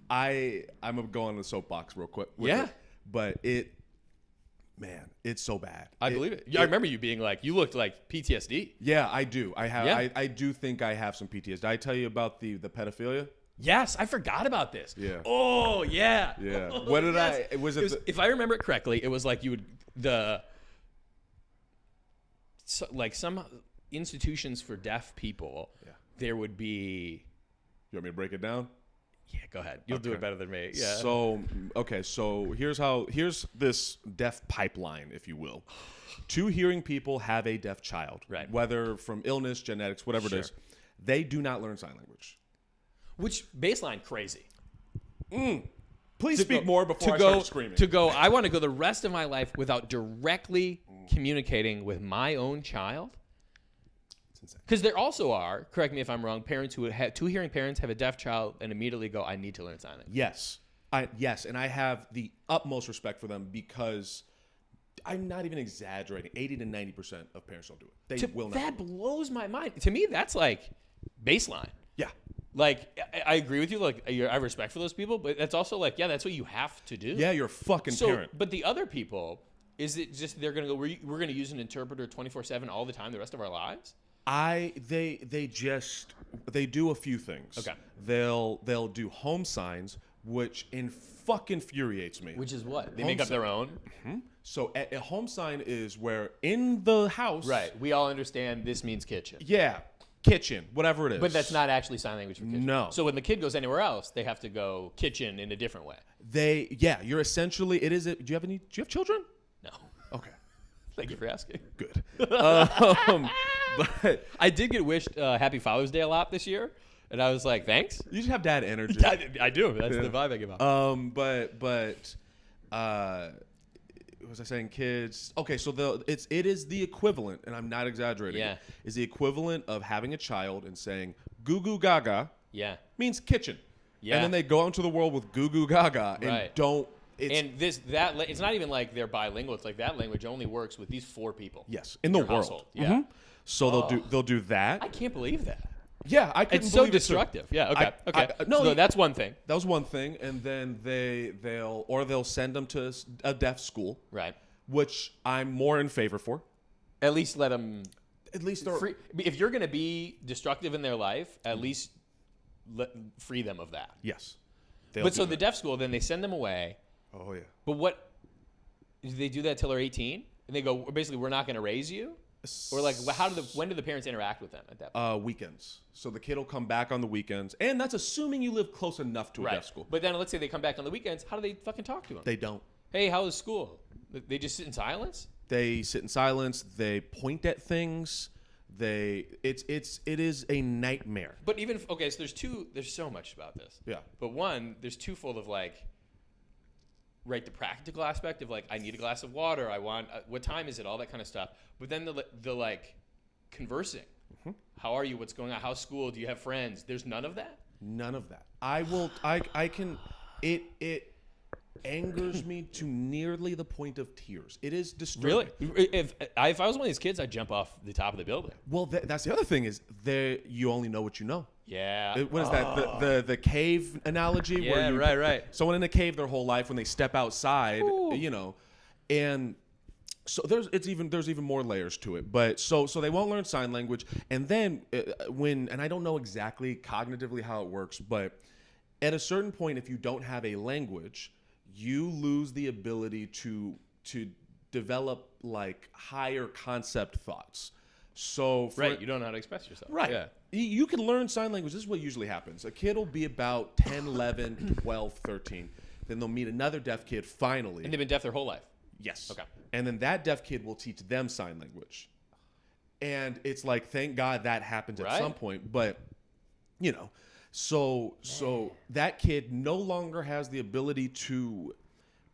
I'm going to go on the soapbox real quick. Yeah. But it's so bad. I believe it. I remember you being like, you looked like PTSD. Yeah, I do. I do think I have some PTSD. Did I tell you about the pedophilia? Yes, I forgot about this. Yeah. Oh, yeah. Yeah. Oh, what did yes. If I remember it correctly, it was like some institutions for deaf people, there would be. You want me to break it down? Yeah, go ahead. You'll do it better than me. Yeah. So here's this deaf pipeline, if you will. 2 hearing people have a deaf child, right? Whether from illness, genetics, whatever it is, they do not learn sign language. Which baseline crazy. Please speak more before I start screaming. I want to go the rest of my life without directly communicating with my own child. It's insane. Because there also are, correct me if I'm wrong, parents who have 2 hearing parents have a deaf child and immediately go, I need to learn sign language. Yes, and I have the utmost respect for them because I'm not even exaggerating. 80 to 90% of parents don't do it. They will not. That blows my mind. To me, that's like baseline. Yeah. Like, I agree with you. Like, I have respect for those people, but that's also like, yeah, that's what you have to do. Yeah, you're a fucking parent. But the other people, is it just they're going to go, we're going to use an interpreter 24/7 all the time the rest of our lives? They do a few things. Okay. They'll do home signs, which fucking infuriates me. Which is what? They make up their own? Mm-hmm. So a home sign is where in the house. Right. We all understand this means kitchen. Yeah. Kitchen, whatever it is. But that's not actually sign language for kitchen. No. So when the kid goes anywhere else, they have to go kitchen in a different way. You're essentially, do you have children? No. Okay. Thank you for asking. Good. But I did get wished Happy Father's Day a lot this year. And I was like, thanks. You just have dad energy. I do. That's the vibe I give off. Was I saying kids? Okay, so it is the equivalent, and I'm not exaggerating. Yeah. Is the equivalent of having a child and saying goo goo gaga. Yeah. Means kitchen. Yeah. And then they go out into the world with goo goo gaga and don't. It's not even like they're bilingual. It's like that language only works with these 4 people. Yes, in the world. Household. Yeah. Mm-hmm. So they'll do that. I can't believe that. Yeah, I couldn't It's believe so destructive. Yeah. Okay. So that's one thing. That was one thing, and then they'll send them to a deaf school, right? Which I'm more in favor for. At least let them. At least if you're going to be destructive in their life, at least free them of that. Yes. But so the deaf school, then they send them away. Oh yeah. But what do they do that till they're 18? And they go, basically, we're not going to raise you? Or like, when do the parents interact with them at that point? Weekends. So the kid will come back on the weekends, and that's assuming you live close enough to a deaf school. But then let's say they come back on the weekends. How do they fucking talk to them? They don't. Hey, how was school? They just sit in silence? They sit in silence. They point at things. It is a nightmare. But even so there's so much about this. Yeah. But one, there's twofold of like, right, the practical aspect of like, I need a glass of water. I want, what time is it? All that kind of stuff. But then the like conversing. Mm-hmm. How are you? What's going on? How's school? Do you have friends? There's none of that? None of that. It angers me to nearly the point of tears. It is disturbing. Really? If I was one of these kids, I'd jump off the top of the building. Well, that's the other thing is you only know what you know. Yeah. What is that? The cave analogy? Yeah, where right. Someone in a cave their whole life, when they step outside, and so there's even more layers to it. But so they won't learn sign language, and then and I don't know exactly cognitively how it works, but at a certain point, if you don't have a language, you lose the ability to develop like higher concept thoughts. So you don't know how to express yourself. Right. Yeah. You can learn sign language. This is what usually happens. A kid will be about 10, 11, 12, 13. Then they'll meet another deaf kid finally. And they've been deaf their whole life. Yes. Okay. And then that deaf kid will teach them sign language. And it's like, thank God that happens at some point. But, so that kid no longer has the ability to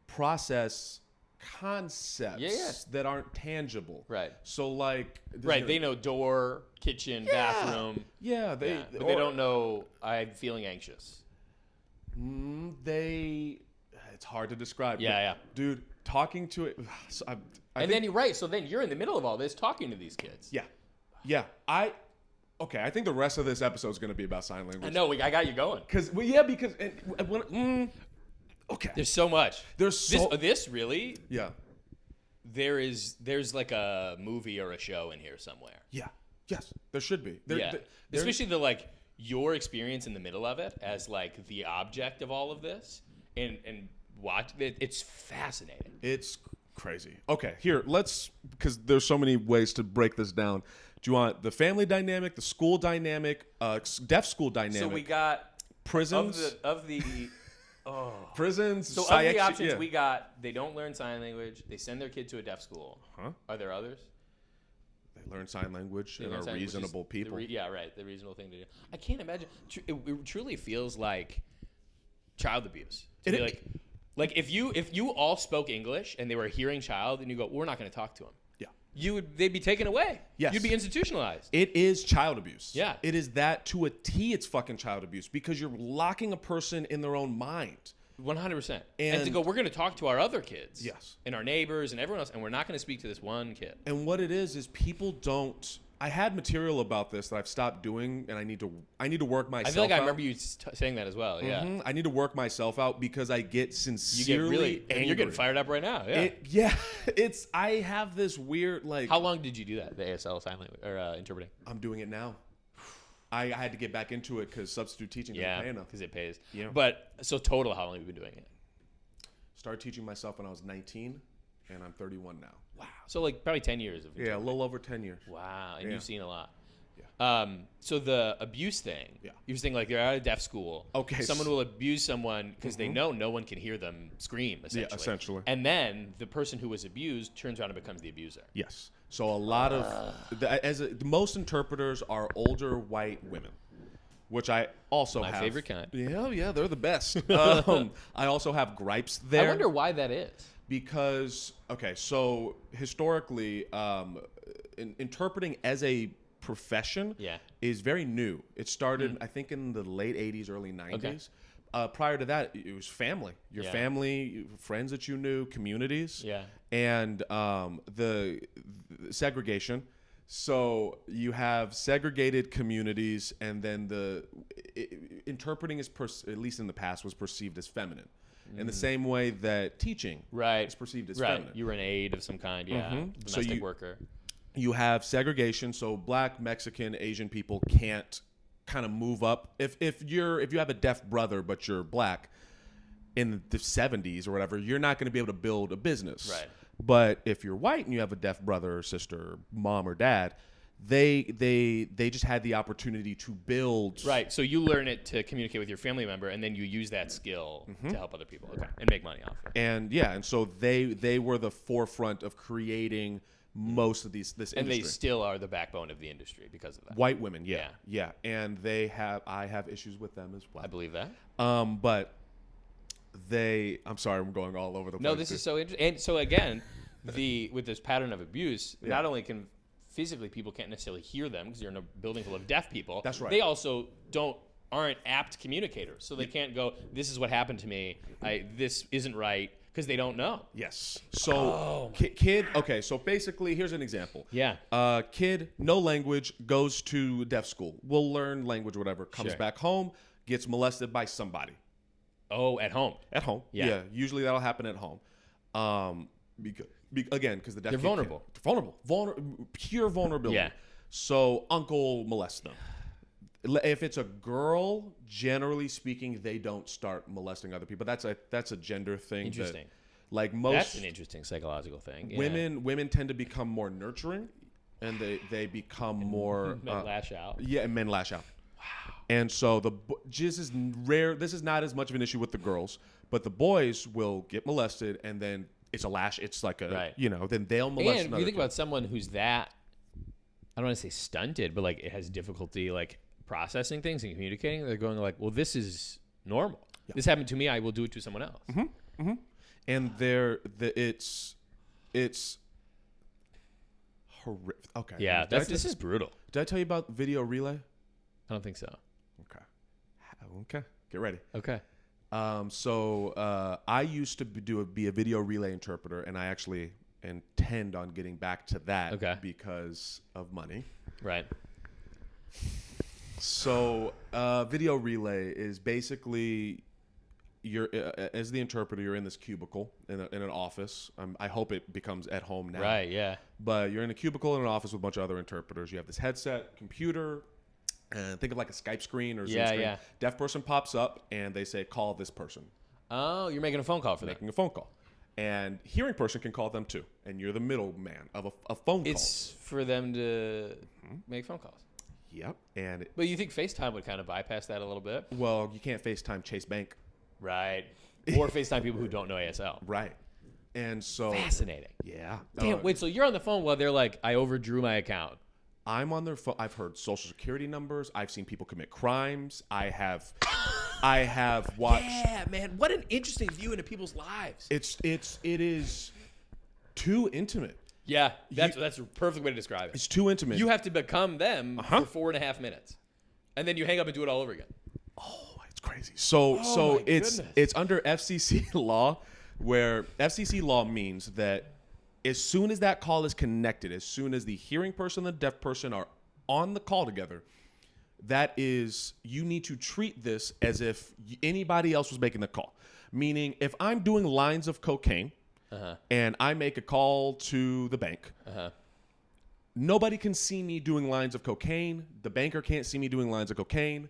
process concepts that aren't tangible. Right. So like they know door, kitchen, bathroom. Yeah, but they don't know I'm feeling anxious. It's hard to describe. Yeah. Dude, talking to it then you're right. So then you're in the middle of all this talking to these kids. Yeah. I think the rest of this episode is going to be about sign language. I know, I got you going. Okay. There's so much. This really? Yeah. There's like a movie or a show in here somewhere. Yeah. Yes, there should be. Especially the like your experience in the middle of it as like the object of all of this and watch it. It's fascinating. It's crazy. Okay, here, because there's so many ways to break this down. Do you want the family dynamic, the school dynamic, deaf school dynamic? So we got prisons prisons. So of the options we got, they don't learn sign language. They send their kid to a deaf school. Huh? Are there others? They learn sign language and are reasonable people. The reasonable thing to do. I can't imagine. It truly feels like child abuse. Like if you all spoke English and they were a hearing child and you go, we're not going to talk to them. Yeah. They'd be taken away. Yes. You'd be institutionalized. It is child abuse. Yeah. It is that to a T. It's fucking child abuse because you're locking a person in their own mind. 100%. And to go, we're going to talk to our other kids. Yes. And our neighbors and everyone else, and we're not going to speak to this one kid. And what it is people don't. I had material about this that I've stopped doing, and I need to work myself out. I feel like I remember you saying that as well. Yeah. Mm-hmm. I need to work myself out because I get sincerely angry. You're getting fired up right now. Yeah. I have this weird like. How long did you do that? The ASL sign language or interpreting? I'm doing it now. I had to get back into it because substitute teaching doesn't pay enough. Because it pays. Yeah. But so total, how long have you been doing it? Started teaching myself when I was 19, and I'm 31 now. Wow. So like probably 10 years of a little over 10 years. Wow. And you've seen a lot. Yeah. So the abuse thing. Yeah. You're saying like they're at a deaf school. Okay. Someone will abuse someone because they know no one can hear them scream, essentially. Yeah, essentially. And then the person who was abused turns around and becomes the abuser. Yes. So a lot of most interpreters are older white women, which I also have. My favorite kind. Yeah, they're the best. I also have gripes there. I wonder why that is. Because, so historically, interpreting as a profession is very new. It started, I think, in the late 80s, early 90s. Okay. Prior to that, it was family. Your family, friends that you knew, communities. Yeah. And the segregation. So you have segregated communities, and then interpreting is, at least in the past, was perceived as feminine. In the same way that teaching is perceived as feminine. You were an aid of some kind, domestic worker. You have segregation, so Black, Mexican, Asian people can't kind of move up. If you have a deaf brother but you're Black, in the 70s or whatever, you're not going to be able to build a business. Right. But if you're white and you have a deaf brother or sister, mom or dad, they just had the opportunity to build. Right. So you learn it to communicate with your family member, and then you use that skill to help other people. Okay. And make money off it. And so they were the forefront of creating most of this And industry. they still are the backbone of the industry because of that. White women, yeah. And I have issues with them as well. I believe that. But I'm sorry, I'm going all over the place. No, this is so interesting. And so again, with this pattern of abuse, not only can physically people can't necessarily hear them because you're in a building full of deaf people. That's right. They also aren't apt communicators, so they can't go, this is what happened to me. This isn't right, because they don't know. Yes. So kid. Okay. So basically, here's an example. Yeah. Kid, no language, goes to deaf school. Will learn language, whatever. Comes back home, gets molested by somebody. Oh, at home. At home. Yeah. Usually that'll happen at home. Because the deaf. They're vulnerable. Pure vulnerability. Yeah. So uncle molests them. If it's a girl, generally speaking, they don't start molesting other people. That's a gender thing. Interesting. That's an interesting psychological thing. Yeah. Women tend to become more nurturing, and they become more men lash out. Yeah, and men lash out. Wow. And so this is rare. This is not as much of an issue with the girls, but the boys will get molested, and then it's a lash. It's like then they'll molest. And if you think about someone who's that, I don't want to say stunted, but like it has difficulty like processing things and communicating, they're going like, well, this is normal. Yeah. This happened to me. I will do it to someone else. Mm-hmm. Mm-hmm. And it's horrific. Okay. Yeah, this is brutal. Did I tell you about video relay? I don't think so. Okay. Get ready. Okay. So I used to be a video relay interpreter, and I actually intend on getting back to that because of money. Right. So video relay is basically you're as the interpreter, you're in this cubicle in an office. I hope it becomes at home now. Right, yeah. But you're in a cubicle in an office with a bunch of other interpreters. You have this headset, computer, and think of like a Skype screen or Zoom screen. Yeah. Deaf person pops up, and they say, call this person. Oh, you're making a phone call for them. Making a phone call. And hearing person can call them too. And you're the middleman of a phone call. It's for them to make phone calls. Yep. But you think FaceTime would kind of bypass that a little bit? Well, you can't FaceTime Chase Bank. Right. Or FaceTime people who don't know ASL. Right. And so. Fascinating. Yeah. Damn, wait, so you're on the phone while they're like, I overdrew my account. I'm on their phone. I've heard social security numbers. I've seen people commit crimes. I have watched. Yeah, man. What an interesting view into people's lives. It is too intimate. Yeah, that's a perfect way to describe it. It's too intimate. You have to become them for 4.5 minutes, and then you hang up and do it all over again. Oh, it's crazy. So it's under FCC law, where FCC law means that as soon as that call is connected, as soon as the hearing person and the deaf person are on the call together, you need to treat this as if anybody else was making the call. Meaning, if I'm doing lines of cocaine. And I make a call to the bank. Nobody can see me doing lines of cocaine. The banker can't see me doing lines of cocaine.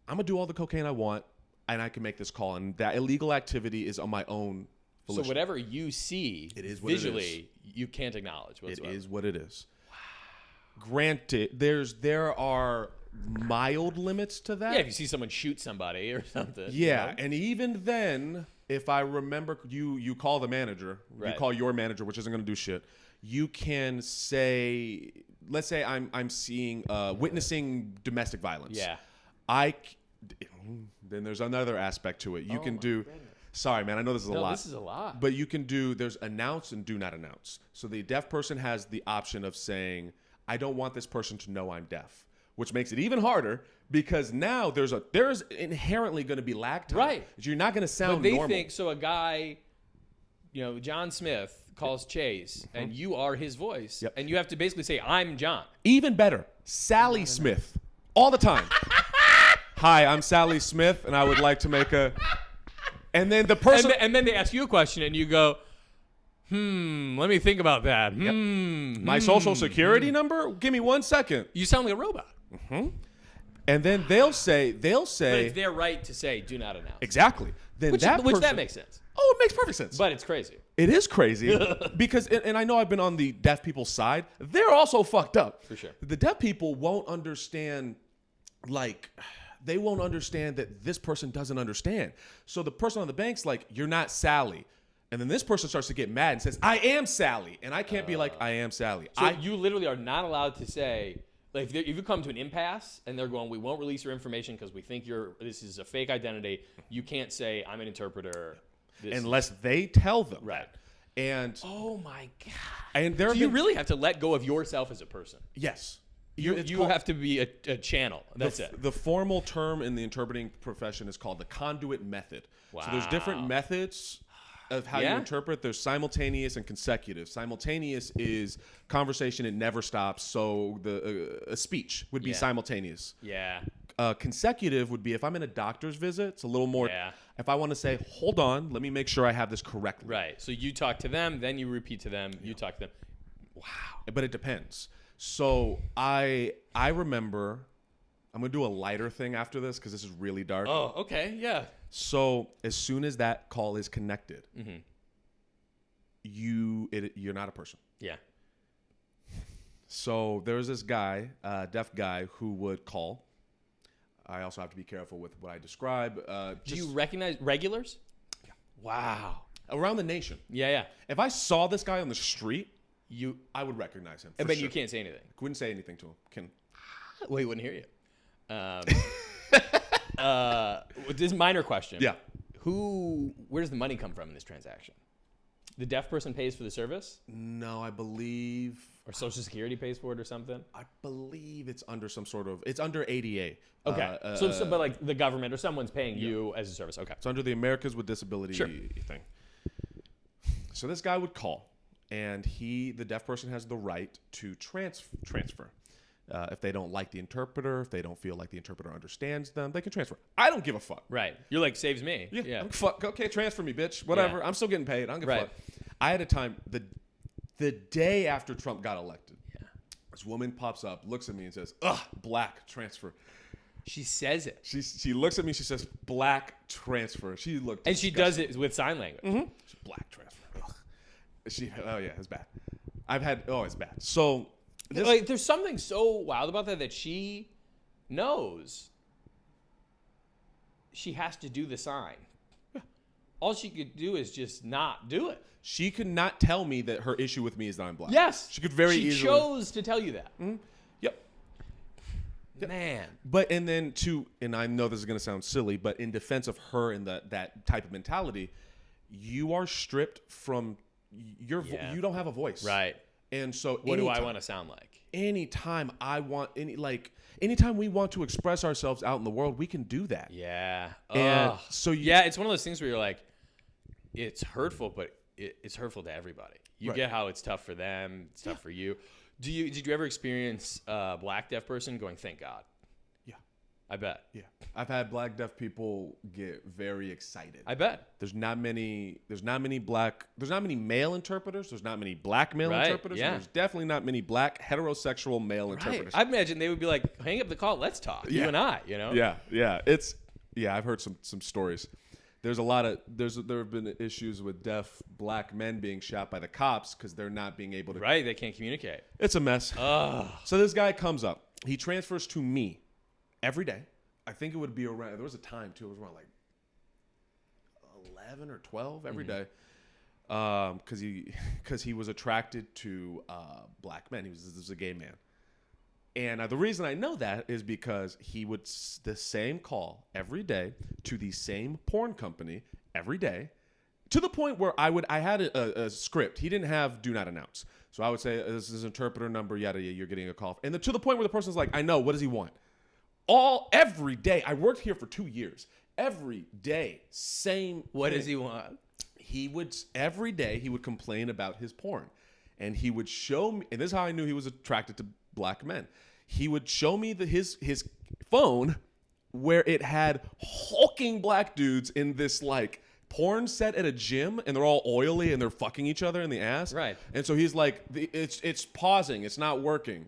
I'm going to do all the cocaine I want, and I can make this call. And that illegal activity is on my own volition. So whatever you see visually, you can't acknowledge whatsoever. It is what it is. Wow. Granted, there are mild limits to that. Yeah, if you see someone shoot somebody or something. Yeah, and even then... If I remember, you call the manager, you call your manager, which isn't going to do shit. You can say, let's say I'm witnessing domestic violence. Yeah. Then there's another aspect to it. You can do, sorry, man, I know this is a lot. This is a lot. But you can there's announce and do not announce. So the deaf person has the option of saying, I don't want this person to know I'm deaf, which makes it even harder. Because now there's inherently going to be lag time. Right. You're not going to sound normal. normal. They think, so a guy, John Smith calls Chase, and you are his voice. Yep. And you have to basically say, I'm John. Even better, Sally Smith. All the time. Hi, I'm Sally Smith, and I would like to make a... And then the person... And then they ask you a question, and you go, let me think about that. Yep. My social security number? Give me 1 second. You sound like a robot. And then they'll say, but it's their right to say, do not announce. Exactly. then which that makes sense. Oh, it makes perfect sense. But it's crazy. It is crazy because, and I know I've been on the deaf people's side. They're also fucked up. For sure. The deaf people won't understand, they won't understand that this person doesn't understand. So the person on the bank's like, you're not Sally. And then this person starts to get mad and says, I am Sally. And I can't be like, I am Sally. So you literally are not allowed to say, like, if you come to an impasse and they're going, we won't release your information because we think this is a fake identity. You can't say, I'm an interpreter. Unless they tell them. Right. And oh my God. And you really have to let go of yourself as a person. Yes. You have to be a channel. That's it. The formal term in the interpreting profession is called the conduit method. Wow. So there's different methods of how you interpret. There's simultaneous and consecutive. Simultaneous is conversation, it never stops. So a speech would be simultaneous. Yeah. Consecutive would be if I'm in a doctor's visit, it's a little more. Yeah. If I want to say, hold on, let me make sure I have this correctly. Right. So you talk to them, then you repeat to them, you talk to them. Wow. But it depends. So I remember, I'm going to do a lighter thing after this because this is really dark. Oh, okay. Yeah. So as soon as that call is connected, you're not a person. Yeah. So there was this guy, deaf guy, who would call. I also have to be careful with what I describe. Do you recognize regulars? Yeah. Wow. Around the nation. Yeah. If I saw this guy on the street, I would recognize him. But you can't say anything. Couldn't say anything to him. Well, he wouldn't hear you. This minor question. Yeah. Where does the money come from in this transaction? The deaf person pays for the service? No, I believe. Or Social Security pays for it or something? I believe it's under it's under ADA. Okay. But like the government or someone's paying you as a service. Okay. It's under the Americans with Disability thing. So this guy would call, and the deaf person has the right to transfer. If they don't like the interpreter, if they don't feel like the interpreter understands them, they can transfer. I don't give a fuck. Right. You're like, saves me. Yeah. Fuck. Okay, transfer me, bitch. Whatever. Yeah. I'm still getting paid. I don't give a fuck. I had a time, the day after Trump got elected, this woman pops up, looks at me and says, ugh, black transfer. She says it. She looks at me, she says, black transfer. She looked and disgusting. She does it with sign language. Mm-hmm. Black transfer. Ugh. Oh yeah, it's bad. It's bad. So there's something so wild about that she knows she has to do the sign. Yeah. All she could do is just not do it. She could not tell me that her issue with me is that I'm black. Yes. She could very easily. She chose to tell you that. Mm-hmm. Yep. Man. But, and I know this is going to sound silly, but in defense of her and that type of mentality, you are stripped from you don't have a voice. Right. And so what do I want to sound like? Anytime we want to express ourselves out in the world, we can do that. Yeah. And it's one of those things where you're like, it's hurtful, but it's hurtful to everybody. You get how it's tough for them, it's tough for you. Did you ever experience a black deaf person going, thank God? Yeah. I bet. Yeah. I've had black deaf people get very excited. I bet. There's not many male interpreters. There's not many black male interpreters. Yeah. There's definitely not many black heterosexual male interpreters. I imagine they would be like, hang up the call, let's talk. You and I, you know? Yeah. I've heard some stories. There have been issues with deaf black men being shot by the cops because they're not being able to. Right, they can't communicate. It's a mess. So this guy comes up. He transfers to me every day. I think it would be around. There was a time too. It was around like 11 or 12 every day. Because he was attracted to black men. He was a gay man. And the reason I know that is because he would the same call every day to the same porn company every day, to the point where I had a script. He didn't have do not announce. So I would say, this is interpreter number, yada, yada, you're getting a call. And to the point where the person's like, I know, what does he want? Every day. I worked here for 2 years. Every day, same What thing. Does he want? Every day he would complain about his porn. And he would show me, and this is how I knew he was attracted to black men. He would show me his phone where it had hulking black dudes in this like porn set at a gym, and they're all oily and they're fucking each other in the ass. Right. And so he's like, it's pausing, it's not working.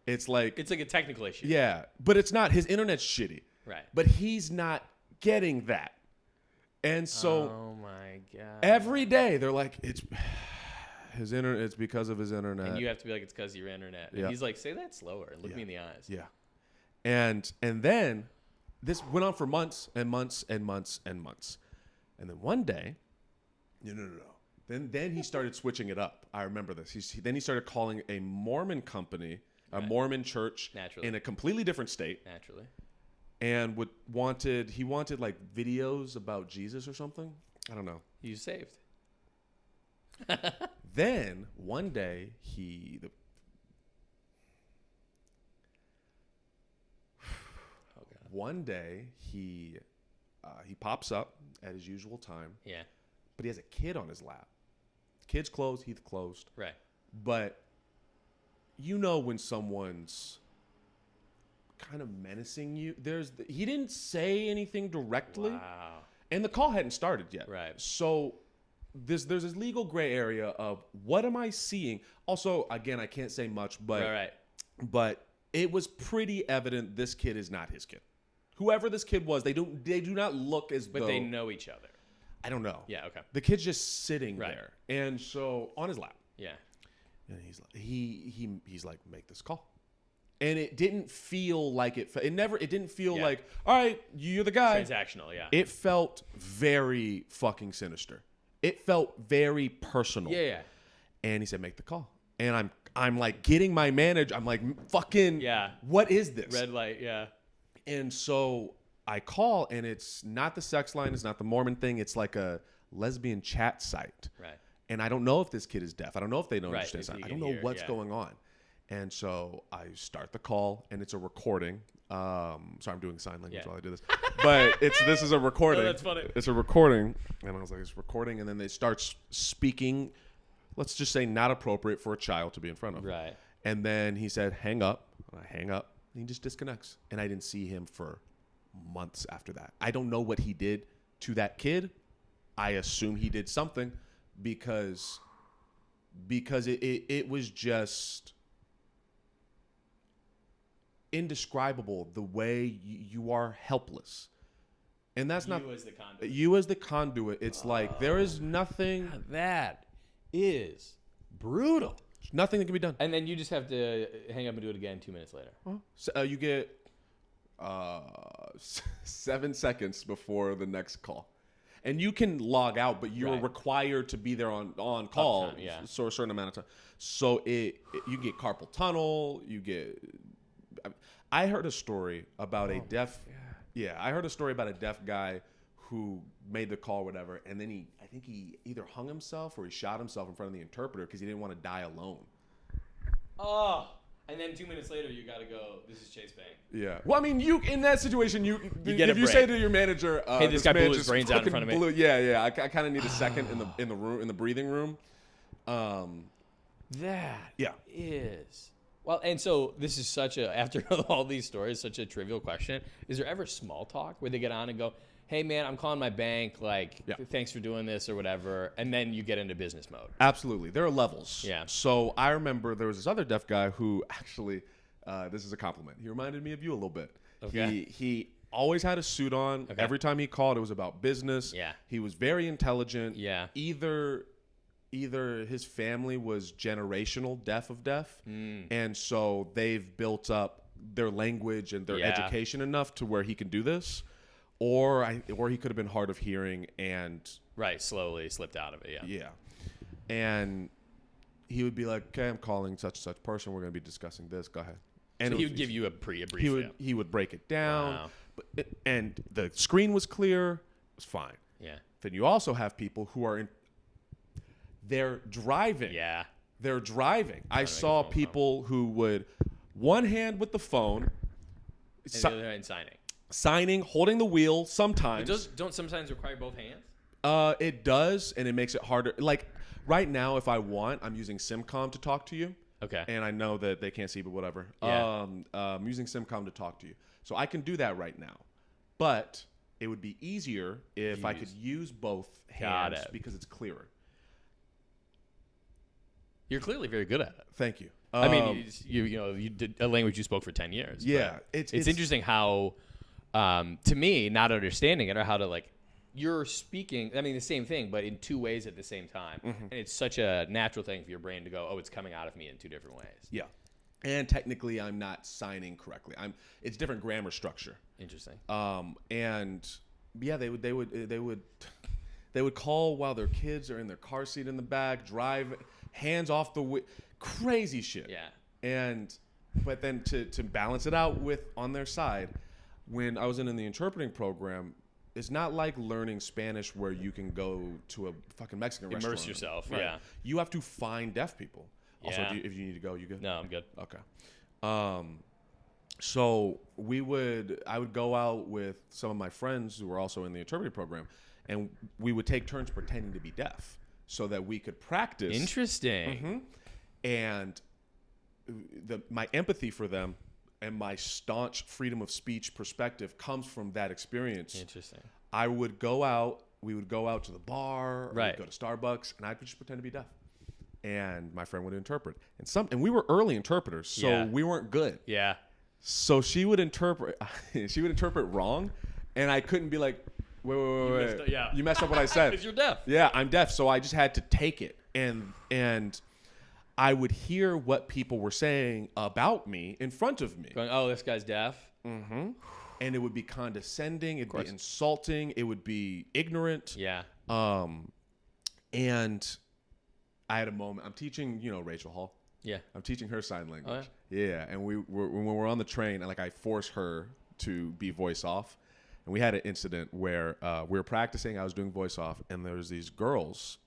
It's like a technical issue. Yeah, but it's not. His internet's shitty. Right. But he's not getting that. And so oh my god, every day they're like, it's his internet. It's because of his internet. and you have to be like, it's because of your internet. And he's like, say that slower and look me in the eyes. Yeah. And then this went on for months and months and months and months. And then one day, no. Then he started switching it up. I remember this. Then he started calling a Mormon company, a Mormon church in a completely different state. Naturally. And he wanted like videos about Jesus or something. I don't know. You saved. Then one day he pops up at his usual time. Yeah. But he has a kid on his lap. Kid's closed, he's closed. Right. But you know when someone's kind of menacing you. He didn't say anything directly. Wow. And the call hadn't started yet. Right. So there's this legal gray area of what am I seeing? Also, again, I can't say much, but but it was pretty evident this kid is not his kid. Whoever this kid was, they do not look as though. But they know each other. I don't know. Yeah, okay. The kid's just sitting there. And so on his lap. Yeah. And he's like, make this call. And it didn't feel like it didn't feel like, all right, you're the guy. Transactional, yeah. It felt very fucking sinister. It felt very personal. Yeah. And he said, make the call. And I'm like getting my manager. I'm like, fucking, what is this? Red light, yeah. And so I call, and it's not the sex line. It's not the Mormon thing. It's like a lesbian chat site. Right. And I don't know if this kid is deaf. I don't know if they don't understand. I don't know what's yeah. going on. And so I start the call, and it's a recording. Sorry, I'm doing sign language while I do this. But this is a recording. Oh, that's funny. It's a recording. And I was like, it's recording. And then they start speaking, let's just say not appropriate for a child to be in front of. Right. And then he said, hang up. And I hang up. And he just disconnects. And I didn't see him for months after that. I don't know what he did to that kid. I assume he did something because it was just indescribable the way you are helpless. And that's not you as the conduit. It's like there is nothing that is brutal. There's nothing that can be done. And then you just have to hang up and do it again 2 minutes later. So, you get 7 seconds before the next call. And you can log out, but you're required to be there on call for a certain amount of time. So you get carpal tunnel. I heard a story about a deaf. Yeah, I heard a story about a deaf guy who made the call, or whatever, and then I think he either hung himself or he shot himself in front of the interpreter because he didn't want to die alone. Oh. And then 2 minutes later, you got to go, this is Chase Bank. Yeah. Well, I mean, in that situation, if you say to your manager, hey, this guy blew his brains out in front of me. Yeah. I kind of need a second in the breathing room. That is. Well, and so this is after all these stories, such a trivial question. Is there ever small talk where they get on and go, hey, man, I'm calling my bank, thanks for doing this or whatever, and then you get into business mode? Absolutely. There are levels. Yeah. So I remember there was this other deaf guy who actually, this is a compliment. He reminded me of you a little bit. Okay. He always had a suit on. Okay. Every time he called, it was about business. Yeah. He was very intelligent. Yeah. Either his family was generational deaf, and so they've built up their language and their education enough to where he can do this. Or he could have been hard of hearing and slowly slipped out of it. Yeah. And he would be like, "Okay, I'm calling such and such person. We're going to be discussing this. Go ahead." And so he would give you a brief. He would break it down. Wow. And the screen was clear. It was fine. Yeah. Then you also have people who are they're driving. Yeah. They're driving. I saw people who would one hand with the phone, and the other hand signing, holding the wheel sometimes. It don't sometimes require both hands? It does, and it makes it harder. Like right now, if I want, I'm using SimCom to talk to you. Okay. And I know that they can't see, but whatever. Yeah. I'm using SimCom to talk to you. So I can do that right now. But it would be easier if I could use both hands because it's clearer. You're clearly very good at it. Thank you. I mean, you did a language you spoke for 10 years. Yeah. It's interesting how, to me, not understanding it or how to you're speaking, I mean, the same thing, but in two ways at the same time. And it's such a natural thing for your brain to go, oh, it's coming out of me in two different ways. Yeah. And technically, I'm not signing correctly. It's different grammar structure. Interesting. And yeah, they would call while their kids are in their car seat in the back, drive hands off the crazy shit. Yeah. But then to balance it out with on their side, when I was in the interpreting program, it's not like learning Spanish where you can go to a fucking Mexican restaurant. Immerse yourself. Right. Yeah. You have to find deaf people. Also, Yeah. if you need to go, you good? No, I'm good. Okay. So I would go out with some of my friends who were also in the interpreting program, and we would take turns pretending to be deaf so that we could practice. Interesting. And my empathy for them and my staunch freedom of speech perspective comes from that experience. Interesting. We would go out to the bar, or Right. we'd go to Starbucks, and I'd just pretend to be deaf. And my friend would interpret. And we were early interpreters, so we weren't good. Yeah. So she would interpret wrong, and I couldn't be like, wait. You messed up what I said. Because you're deaf. Yeah, I'm deaf, so I just had to take it. And I would hear what people were saying about me in front of me. Going, oh, this guy's deaf. Mm-hmm. And it would be condescending. It'd be insulting. It would be ignorant. Yeah. And I had a moment. I'm teaching, Rachel Hall. Yeah. I'm teaching her sign language. Oh, yeah? Yeah. And when we're on the train, and I force her to be voice off. And we had an incident where we were practicing. I was doing voice off, and there was these girls.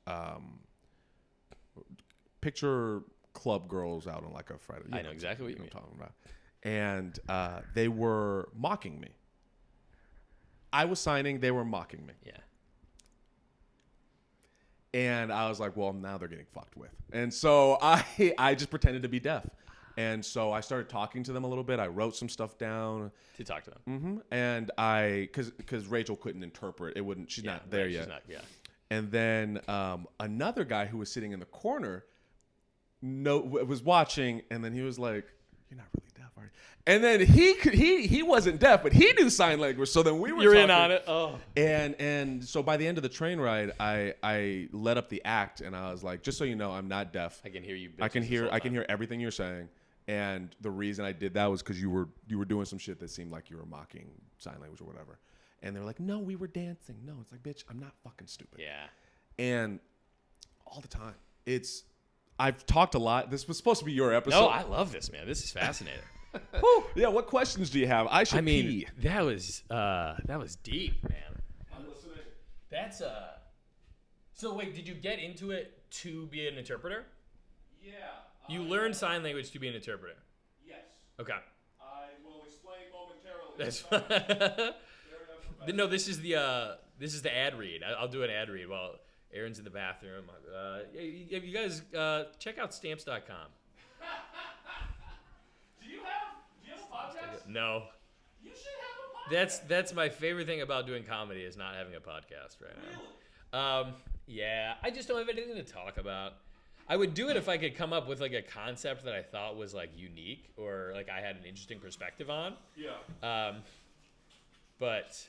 Picture club girls out on like a Friday. I know exactly what you mean. I'm talking about. And they were mocking me. I was signing. They were mocking me. Yeah. And I was like, well, now they're getting fucked with. And so I just pretended to be deaf. And so I started talking to them a little bit. I wrote some stuff down. To talk to them. Mm-hmm. And because Rachel couldn't interpret. She's not there yet. She's not, yeah. And then another guy who was sitting in the corner was watching, and then he was like, "You're not really deaf, are you?" And then he wasn't deaf, but he knew sign language. So then we were talking, in on it. Oh. And so by the end of the train ride, I let up the act, and I was like, "Just so you know, I'm not deaf. I can hear you. I can hear everything you're saying." And the reason I did that was because you were doing some shit that seemed like you were mocking sign language or whatever. And they were like, "No, we were dancing." No, it's like, bitch, I'm not fucking stupid. Yeah. And all the time, I've talked a lot. This was supposed to be your episode. No, I love this, man. This is fascinating. Yeah, what questions do you have? I mean, pee. that was deep, man. I'm listening. That's So wait, did you get into it to be an interpreter? Yeah. You learned sign language to be an interpreter. Yes. Okay. I will explain momentarily. That's fine. No, this is the ad read. I'll do an ad read while Aaron's in the bathroom. You guys check out stamps.com. Do you have a podcast? No. You should have a podcast. That's my favorite thing about doing comedy is not having a podcast right now. Really? Yeah, I just don't have anything to talk about. I would do it if I could come up with like a concept that I thought was like unique or like I had an interesting perspective on. Yeah. But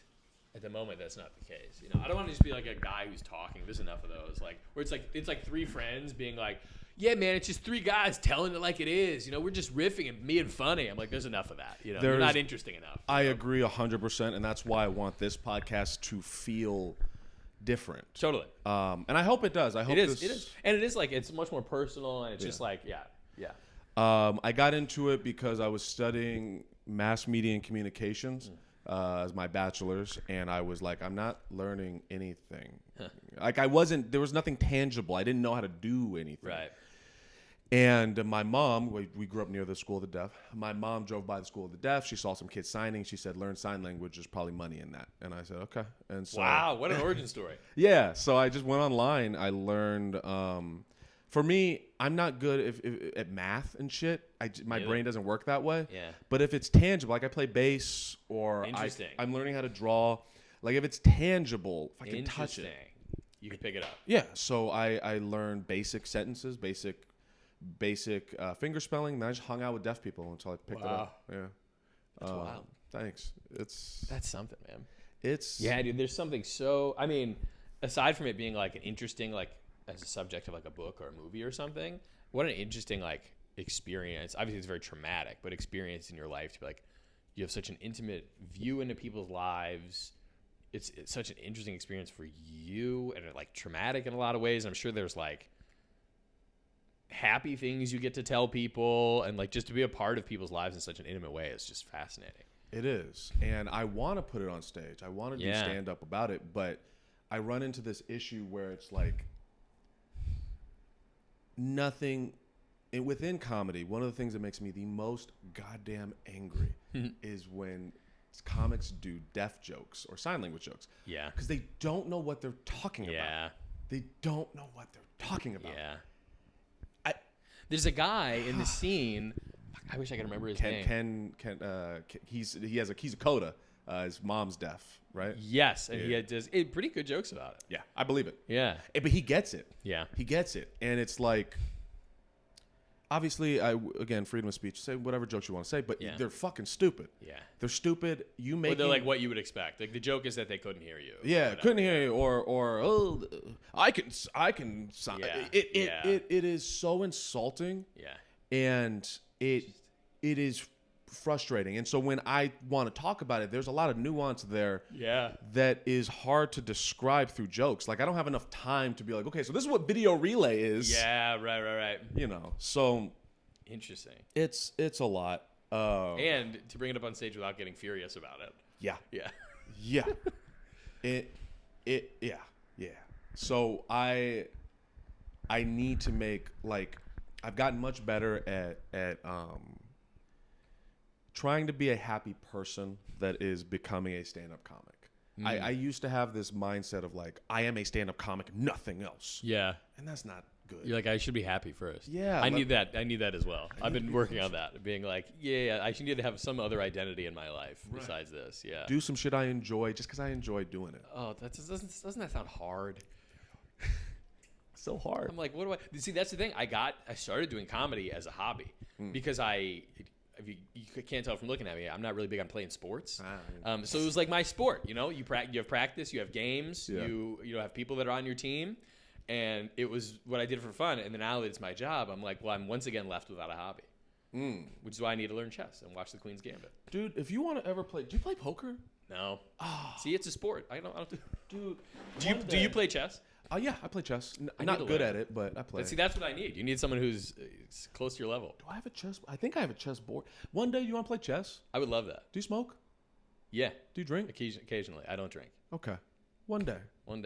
at the moment, that's not the case. I don't want to just be like a guy who's talking. There's enough of those, like where it's like three friends being like, "Yeah, man, it's just three guys telling it like it is. We're just riffing and being funny." I'm like, "There's enough of that. You're not interesting enough." I agree 100%, and that's why I want this podcast to feel different. Totally. And I hope it does. I hope it is, and it is like it's much more personal, and it's just like, yeah. I got into it because I was studying mass media and communications. As my bachelor's, and I was like, I'm not learning anything. Like there was nothing tangible. I didn't know how to do anything. Right. And my mom, we grew up near the School of the Deaf. My mom drove by the School of the Deaf. She saw some kids signing. She said, learn sign language. There's probably money in that. And I said, okay. And so, wow, what an origin story. Yeah. So I just went online. I learned, for me, I'm not good at math and shit. My brain doesn't work that way. Yeah. But if it's tangible, like I play bass or I'm learning how to draw. Like if it's tangible, if I can touch it. You can pick it up. Yeah. So I learned basic sentences, basic finger spelling. And I just hung out with deaf people until I picked it up. Yeah. That's wild. Thanks. That's something, man. Yeah, dude, there's something so, I mean, aside from it being like an interesting, like as a subject of like a book or a movie or something, what an interesting like experience. Obviously it's very traumatic, but experience in your life to be like, you have such an intimate view into people's lives. It's such an interesting experience for you, and like traumatic in a lot of ways. I'm sure there's like happy things you get to tell people, and like just to be a part of people's lives in such an intimate way is just fascinating. It is. And I want to put it on stage. I want to do stand up about it, but I run into this issue where it's like nothing within comedy. One of the things that makes me the most goddamn angry is when comics do deaf jokes or sign language jokes. Yeah. Because they don't know what they're talking about. Yeah. They don't know what they're talking about. Yeah. There's a guy in the scene. I wish I could remember his name. He's a coda. His mom's deaf, right? Yes, and he does pretty good jokes about it. Yeah, I believe it. Yeah, but he gets it. Yeah, he gets it, and it's like, obviously, again, freedom of speech. Say whatever jokes you want to say, but they're fucking stupid. Yeah, they're stupid. They're like what you would expect. Like the joke is that they couldn't hear you. Yeah, couldn't hear you, or I can. Yeah. It is so insulting. Yeah, and it is frustrating. And so when I want to talk about it, there's a lot of nuance there that is hard to describe through jokes. Like I don't have enough time to be like, okay, so this is what video relay is. Yeah, right. You know, so interesting. It's a lot. And to bring it up on stage without getting furious about it. Yeah. Yeah. Yeah. So I need to make, like, I've gotten much better at trying to be a happy person that is becoming a stand-up comic. I used to have this mindset of like, I am a stand-up comic, nothing else. Yeah. And that's not good. You're like, I should be happy first. Yeah. I need that as well. I've been working on that, being like, I should need to have some other identity in my life besides this. Yeah. Do some shit I enjoy just because I enjoy doing it. Oh, doesn't that sound hard? So hard. I'm like, what do I see? That's the thing. I started doing comedy as a hobby because if you can't tell from looking at me, I'm not really big on playing sports. So it was like my sport. You know, you have practice, you have games, you have people that are on your team, and it was what I did for fun. And then now that it's my job, I'm like, well, I'm once again left without a hobby, which is why I need to learn chess and watch the Queen's Gambit. Dude, if you want to ever play, do you play poker? No. See, it's a sport. I don't. Dude, do you play chess? Yeah, I play chess. I'm not good at it, but I play. See, that's what I need. You need someone who's close to your level. Do I have a chess? I think I have a chess board. One day, you want to play chess? I would love that. Do you smoke? Yeah. Do you drink? Occasionally. I don't drink. Okay. One day. I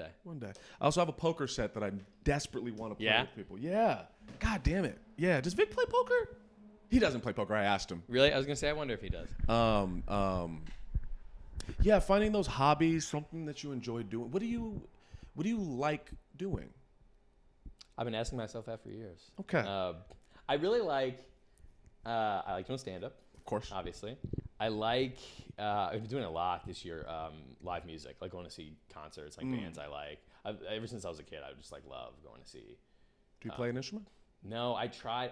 also have a poker set that I desperately want to play with people. Yeah. God damn it. Yeah. Does Vic play poker? He doesn't play poker. I asked him. Really? I was gonna say. I wonder if he does. Yeah. Finding those hobbies, something that you enjoy doing. What do you like doing? I've been asking myself that for years. Okay. I really like. I like doing stand up. Of course. Obviously. I like. I've been doing a lot this year. Live music, like going to see concerts, like bands I like. Ever since I was a kid, I just like love going to see. Do you play an instrument? No, I tried.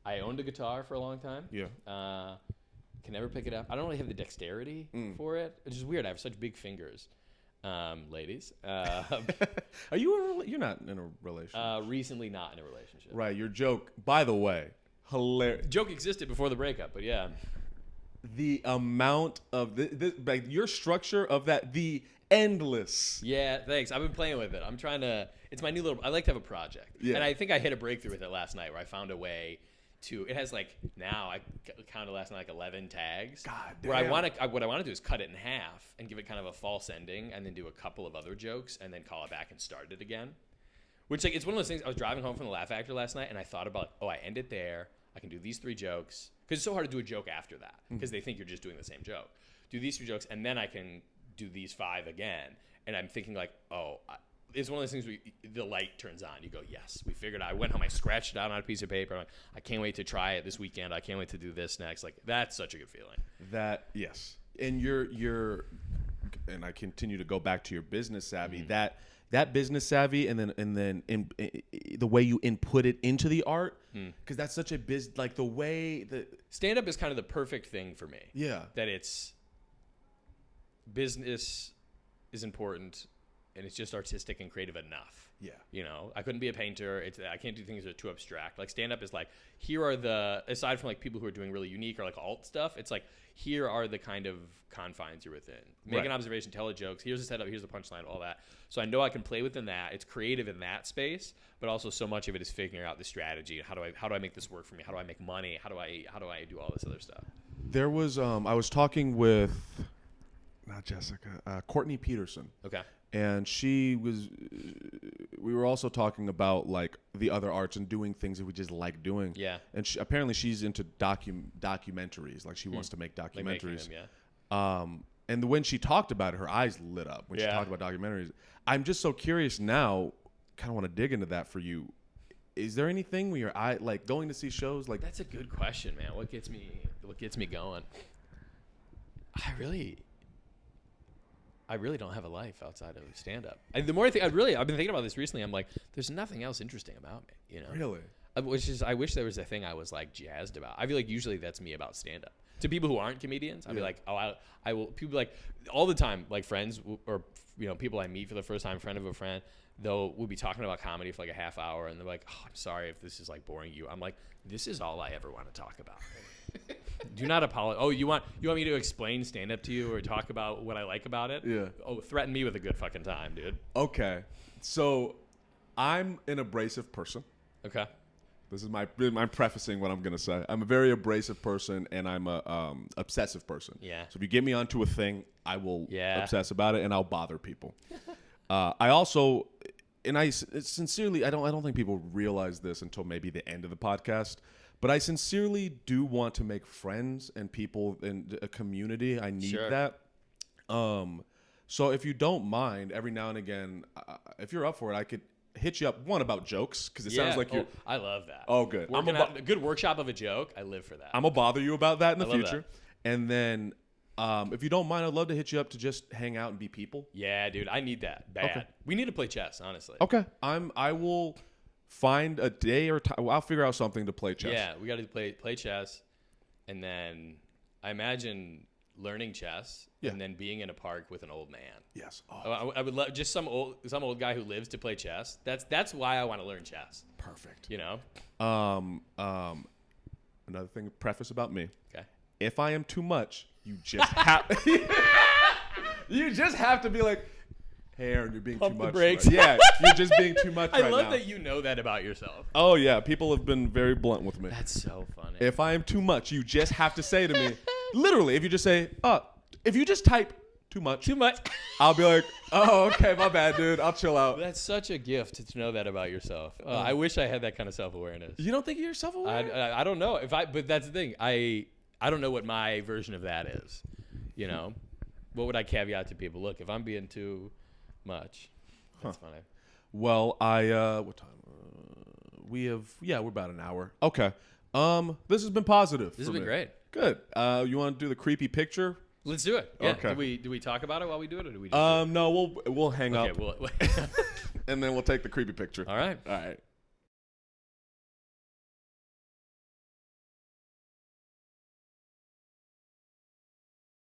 I owned a guitar for a long time. Yeah. Can never pick it up. I don't really have the dexterity for it. It's just weird. I have such big fingers. Ladies. Are you you're not in a relationship? Recently not in a relationship. Right. Your joke, by the way, hilarious. Joke existed before the breakup, but yeah. The amount of like your structure of that, the endless. Yeah, thanks. I've been playing with it. I'm trying to. It's my new little. I like to have a project, and I think I hit a breakthrough with it last night, where I found a way to. It has like now I counted last night like 11 tags. God damn. Where what I want to do is cut it in half and give it kind of a false ending, and then do a couple of other jokes, and then call it back and start it again. Which like it's one of those things. I was driving home from the Laugh Factory last night, and I thought about, I end it there. I can do these 3 jokes. Because it's so hard to do a joke after that. Because they think you're just doing the same joke. Do these 3 jokes, and then I can do these 5 again. And I'm thinking like, it's one of those things where the light turns on. You go, yes, we figured out. I went home, I scratched it out on a piece of paper. I'm like, I can't wait to try it this weekend. I can't wait to do this next. Like, that's such a good feeling. Yes. And you're, and I continue to go back to your business savvy, that business savvy, and then the way you input it into the art, because that's such a like the way that stand up is kind of the perfect thing for me. Yeah, that it's business is important, and it's just artistic and creative enough. Yeah. You know, I couldn't be a painter. I can't do things that are too abstract. Like stand up is like, here are the, aside from like people who are doing really unique or like alt stuff, it's like, here are the kind of confines you're within. Make an observation, tell a joke. Here's the setup, here's the punchline, all that. So I know I can play within that. It's creative in that space, but also so much of it is figuring out the strategy. How do I make this work for me? How do I make money? How do I do all this other stuff? There was I was talking with not Jessica, Courtney Peterson. Okay. And we were also talking about like the other arts and doing things that we just like doing. Yeah. And apparently she's into documentaries. Like she wants to make documentaries. Like making them, yeah. And when she talked about it, her eyes lit up when she talked about documentaries. I'm just so curious now, kind of want to dig into that for you. Is there anything where your eye, like going to see shows like? That's a good question, man. What gets me going? I really don't have a life outside of stand-up. The more I think, I've been thinking about this recently. I'm like, there's nothing else interesting about me, you know? Really? I wish there was a thing I was like jazzed about. I feel like usually that's me about stand-up. To people who aren't comedians, I'd be like, oh, I will. People like all the time, like friends or people I meet for the first time, friend of a friend, we'll be talking about comedy for like a half hour, and they're like, oh, I'm sorry if this is like boring you. I'm like, this is all I ever want to talk about. Do not apologize. Oh, you want me to explain stand-up to you or talk about what I like about it? Yeah. Oh, threaten me with a good fucking time, dude. Okay. So I'm an abrasive person. Okay. This is I'm prefacing what I'm going to say. I'm a very abrasive person, and I'm a obsessive person. Yeah. So if you get me onto a thing, I will obsess about it, and I'll bother people. I also, and I sincerely, I don't think people realize this until maybe the end of the podcast, but I sincerely do want to make friends and people in a community. I need that. So if you don't mind, every now and again, if you're up for it, I could hit you up about jokes, because it sounds like you're. I love that. Oh, good. A good workshop of a joke. I live for that. I'm gonna bother you about that in the future, and then if you don't mind, I'd love to hit you up to just hang out and be people. Yeah, dude, I need that bad. Okay. We need to play chess, honestly. Okay, I will find a day or time. I'll figure out something to play chess. Yeah, we got to play chess, and then I imagine learning chess and then being in a park with an old man. Yes. Oh. I would love just some old guy who lives to play chess. That's why I want to learn chess. Perfect. You know. Another thing, preface about me. Okay. If I am too much, you just have you just have to be like, hey, Aaron, you're being Pump too the much. brakes. Right? Yeah, you're just being too much. I right love now. that you know that about yourself. Oh yeah, people have been very blunt with me. That's so funny. If I am too much, you just have to say to me, literally, if you just say, if you just type too much, I'll be like, oh, okay, my bad, dude. I'll chill out. That's such a gift to know that about yourself. I wish I had that kind of self-awareness. You don't think you're self-aware? I don't know but that's the thing. I don't know what my version of that is. You know, what would I caveat to people? Look, if I'm being too much, that's funny. Well, what time? We're about an hour. Okay. This has been positive. This has been great. Good. You want to do the creepy picture? Let's do it. Yeah. Okay. Do we talk about it while we do it, or do we? Just no. We'll hang up. Okay. And then we'll take the creepy picture. All right. All right.